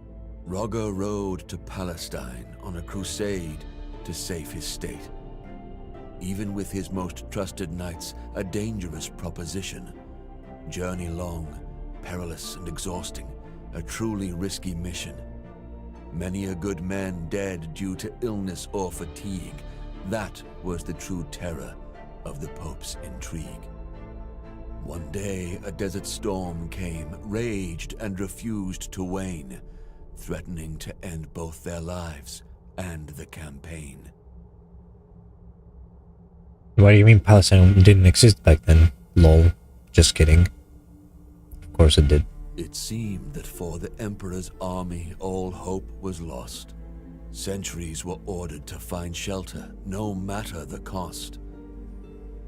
Roger rode to Palestine on a crusade to save his state. Even with his most trusted knights, a dangerous proposition. Journey long, perilous and exhausting, a truly risky mission. Many a good man dead due to illness or fatigue. That was the true terror of the Pope's intrigue. One day a desert storm came, raged and refused to wane, threatening to end both their lives and the campaign. What do you mean Palestine didn't exist back then? Lol. Just kidding. Of course it did. It seemed that for the Emperor's army all hope was lost. Sentries were ordered to find shelter, no matter the cost.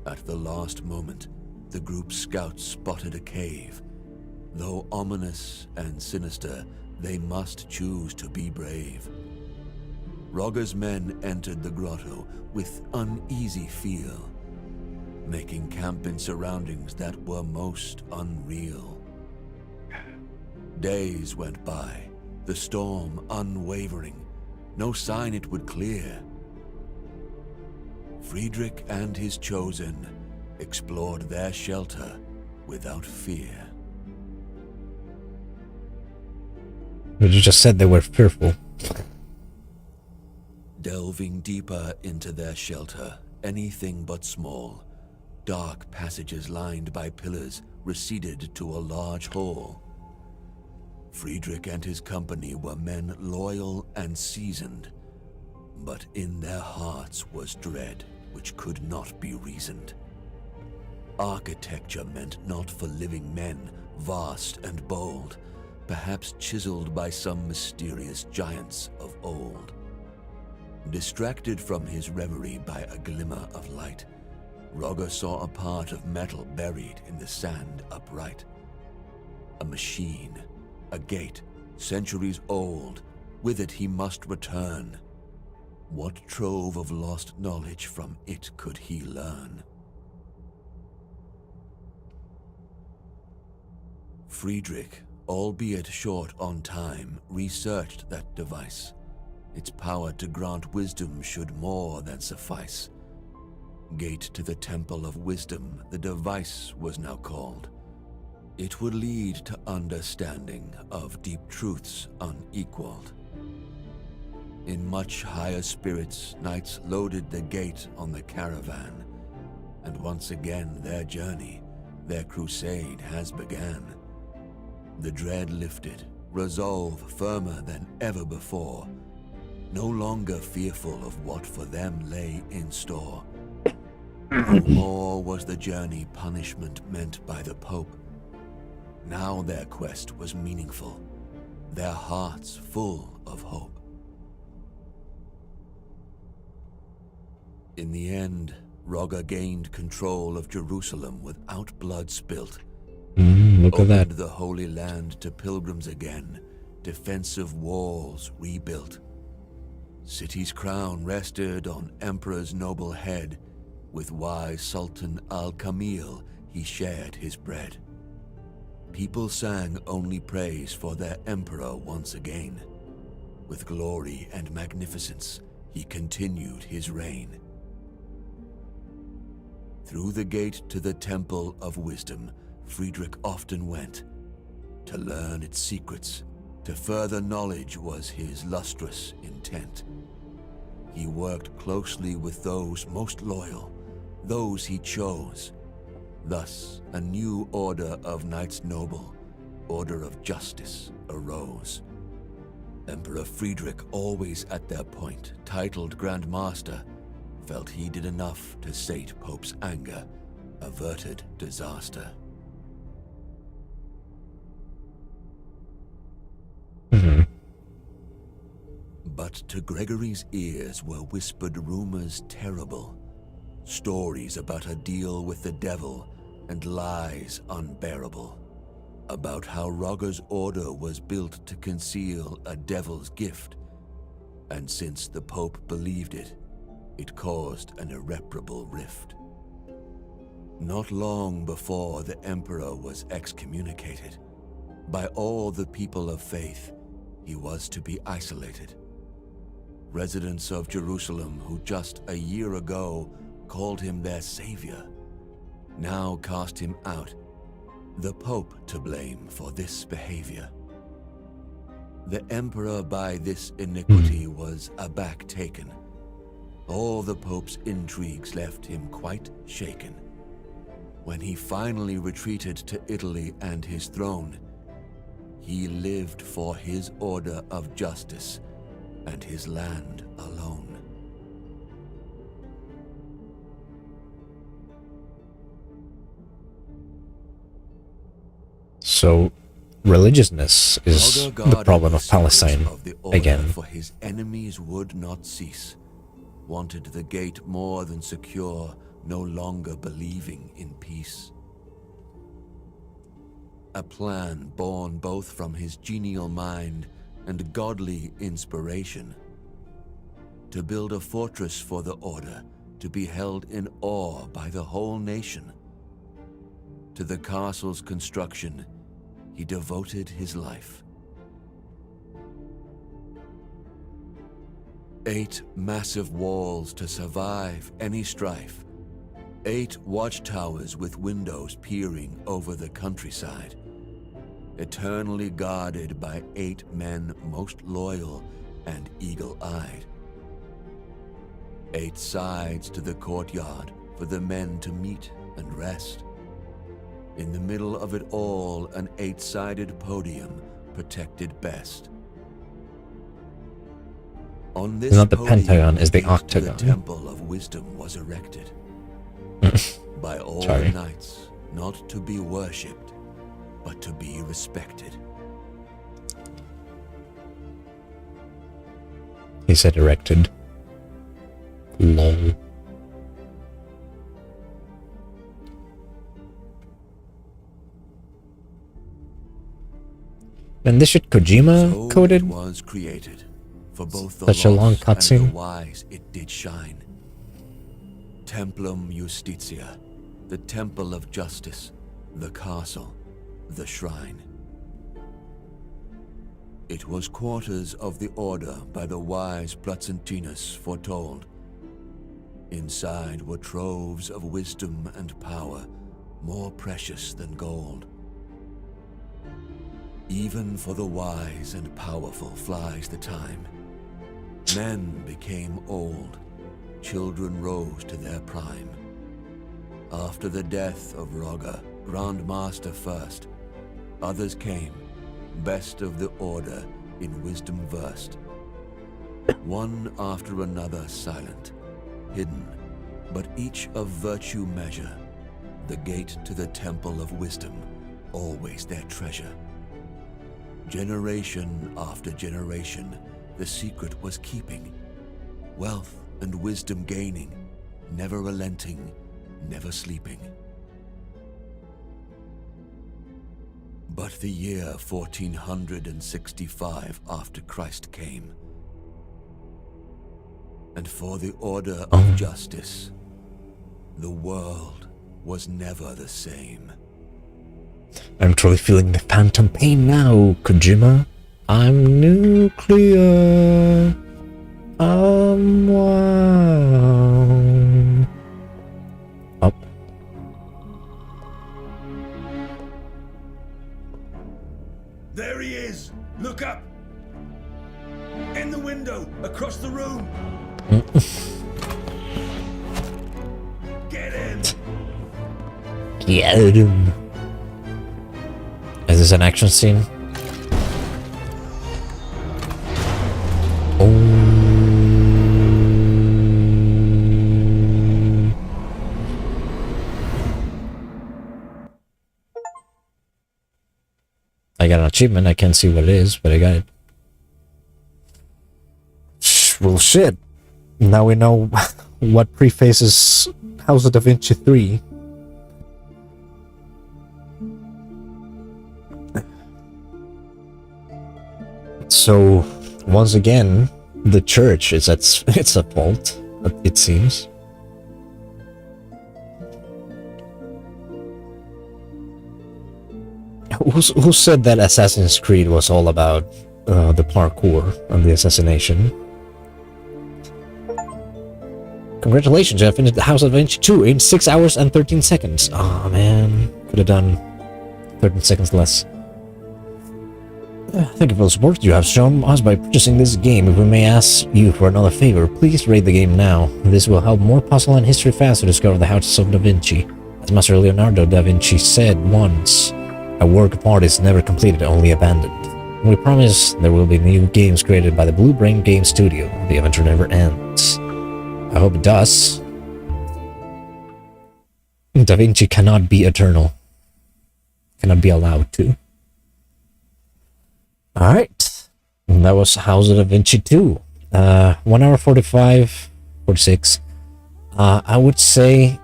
At the last moment, the group's scouts spotted a cave. Though ominous and sinister, they must choose to be brave. Roger's men entered the grotto with uneasy feel, making camp in surroundings that were most unreal. Days went by, the storm unwavering, no sign it would clear. Friedrich and his chosen explored their shelter without fear. But you just said they were fearful. Delving deeper into their shelter, anything but small, dark passages lined by pillars receded to a large hall. Friedrich and his company were men loyal and seasoned, but in their hearts was dread which could not be reasoned. Architecture meant not for living men, vast and bold, perhaps chiseled by some mysterious giants of old. Distracted from his reverie by a glimmer of light, Roger saw a part of metal buried in the sand upright. A machine, a gate, centuries old, with it he must return. What trove of lost knowledge from it could he learn? Friedrich, albeit short on time, researched that device. Its power to grant wisdom should more than suffice. Gate to the Temple of Wisdom, the device was now called. It would lead to understanding of deep truths unequaled. In much higher spirits, knights loaded the gate on the caravan, and once again their journey, their crusade has began. The dread lifted, resolve firmer than ever before, no longer fearful of what for them lay in store. No more was the journey punishment meant by the Pope. Now their quest was meaningful, their hearts full of hope. In the end, Roger gained control of Jerusalem without blood spilt. Look at that. Opened the Holy Land to pilgrims again, defensive walls rebuilt. City's crown rested on Emperor's noble head. With wise Sultan Al-Kamil he shared his bread. People sang only praise for their emperor once again. With glory and magnificence he continued his reign. Through the gate to the Temple of Wisdom, Friedrich often went. To learn its secrets, to further knowledge was his lustrous intent. He worked closely with those most loyal, those he chose. Thus, a new order of knights noble, order of justice, arose. Emperor Friedrich, always at their point, titled Grand Master, felt he did enough to sate Pope's anger, averted disaster. But to Gregory's ears were whispered rumors terrible, stories about a deal with the devil and lies unbearable, about how Roger's order was built to conceal a devil's gift, and since the Pope believed it, it caused an irreparable rift. Not long before the Emperor was excommunicated, by all the people of faith, he was to be isolated. Residents of Jerusalem who just a year ago called him their savior, now cast him out, the Pope to blame for this behavior. The Emperor by this iniquity was aback taken. All the Pope's intrigues left him quite shaken. When he finally retreated to Italy and his throne, he lived for his order of justice and his land alone. So, religiousness is the problem of Palestine again. For his enemies would not cease, wanted the gate more than secure, no longer believing in peace. A plan born both from his genial mind and godly inspiration, to build a fortress for the order, to be held in awe by the whole nation. To the castle's construction, he devoted his life. 8 massive walls to survive any strife, 8 watchtowers with windows peering over the countryside, eternally guarded by 8 men most loyal and eagle-eyed. 8 sides to the courtyard for the men to meet and rest. In the middle of it all, an 8-sided podium protected best. On this It's not the podium, pentagon, it's the gate to octagon. The temple of wisdom was erected by all Sorry. knights, not to be worshipped, but to be respected. He said erected. Lol. And this shit Kojima So coded? it was created. For both the Such a long lost and cutscene. the wise it did shine. Templum Justitia, the temple of justice, the castle, the shrine. It was quarters of the order by the wise Placentinus foretold. Inside were troves of wisdom and power, more precious than gold. Even for the wise and powerful flies the time. Men became old, children rose to their prime. After the death of Roger, Grand Master first, others came, best of the order, in wisdom versed. One after another silent, hidden, but each of virtue measure, the gate to the temple of wisdom, always their treasure. Generation after generation, the secret was keeping, wealth and wisdom gaining, never relenting, never sleeping. But the year 1465 after Christ came, and for the order of justice, the world was never the same. I'm truly feeling the phantom pain now, Kojima. I'm nuclear. Wow. Up. There he is! Look up! In the window, across the room! Get him! Get him. Is this an action scene? I got an achievement. I can't see what it is, but I got it. Well, shit. Now we know what prefaces House of Da Vinci 3. So, once again, the church is it's at fault, it seems. Who said that Assassin's Creed was all about the parkour and the assassination? Congratulations, I finished the House of Vinci 2 in 6 hours and 13 seconds. Oh man, could have done 13 seconds less. Thank you for the support you have shown us by purchasing this game. If we may ask you for another favor, please rate the game now. This will help more puzzle and history fans to discover the House of Da Vinci. As Master Leonardo da Vinci said once, a work of art is never completed, only abandoned. We promise there will be new games created by the Blue Brain Game Studio. The adventure never ends. I hope it does. Da Vinci cannot be eternal. Cannot be allowed to. Alright. That was House of Da Vinci 2. 1 hour 45, 46. I would say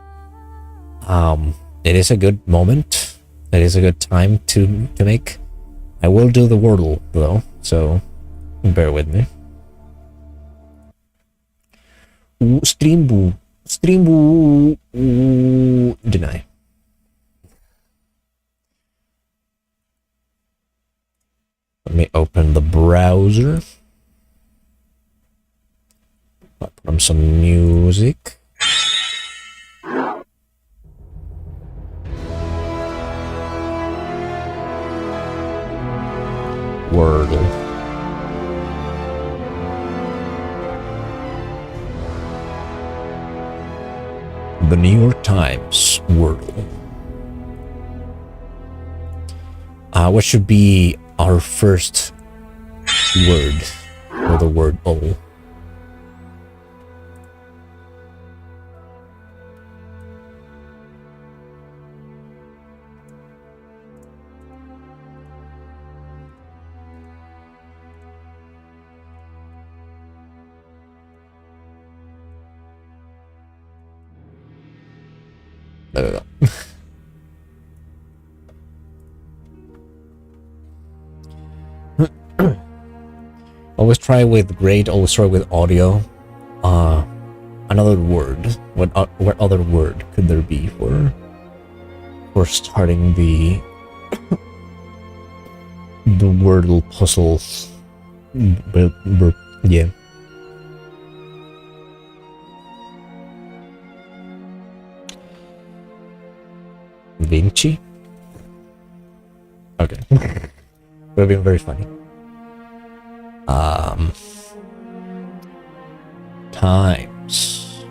it is a good moment. It is a good time to make. I will do the Wordle though, so bear with me. Stream deny. Let me open the browser. Put on some music. Wordle. The New York Times Wordle. What should be our first word for the word "ol"? There we go. Always try with grade, always try with audio. Another word. What other word could there be for starting the Wordle puzzle? Yeah. Vinci? Okay. Would have been very funny. Times.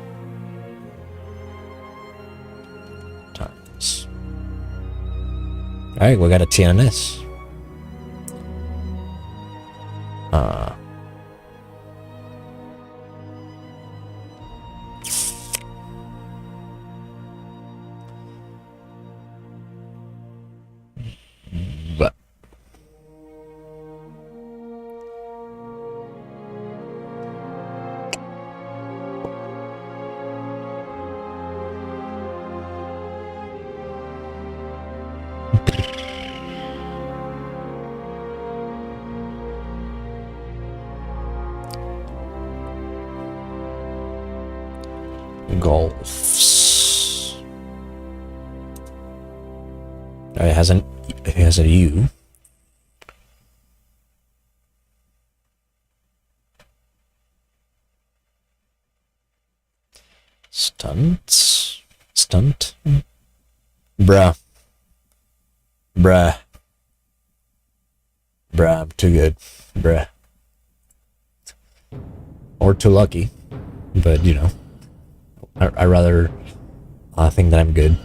Alright, we got a TNS. But golfs. It has a U. Stunt. Bruh, I'm too good. Bruh. Or too lucky. But, you know, I rather think that I'm good.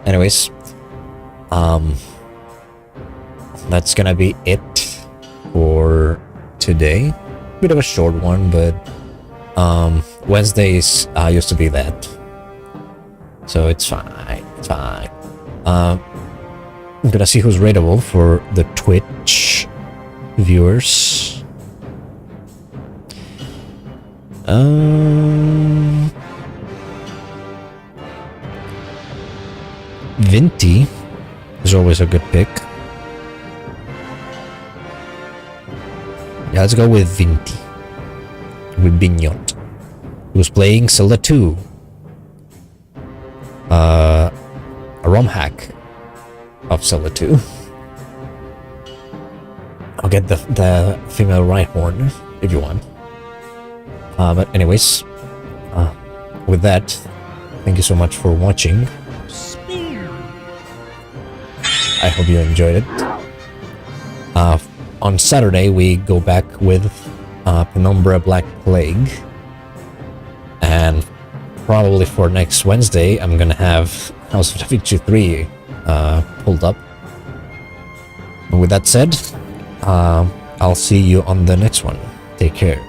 Anyways, that's gonna be it for today. Bit of a short one, but Wednesdays used to be that, so it's fine. I'm gonna see who's rateable for the Twitch viewers. Vinci is always a good pick. let's go with Vinci. With Bignot. Who's playing Zelda 2. A ROM hack of Zelda 2. I'll get the female right horn if you want. But anyways, with that, thank you so much for watching. I hope you enjoyed it. On Saturday, we go back with Penumbra Black Plague. And probably for next Wednesday, I'm gonna have House of Da Vinci 3 pulled up. And with that said, I'll see you on the next one. Take care.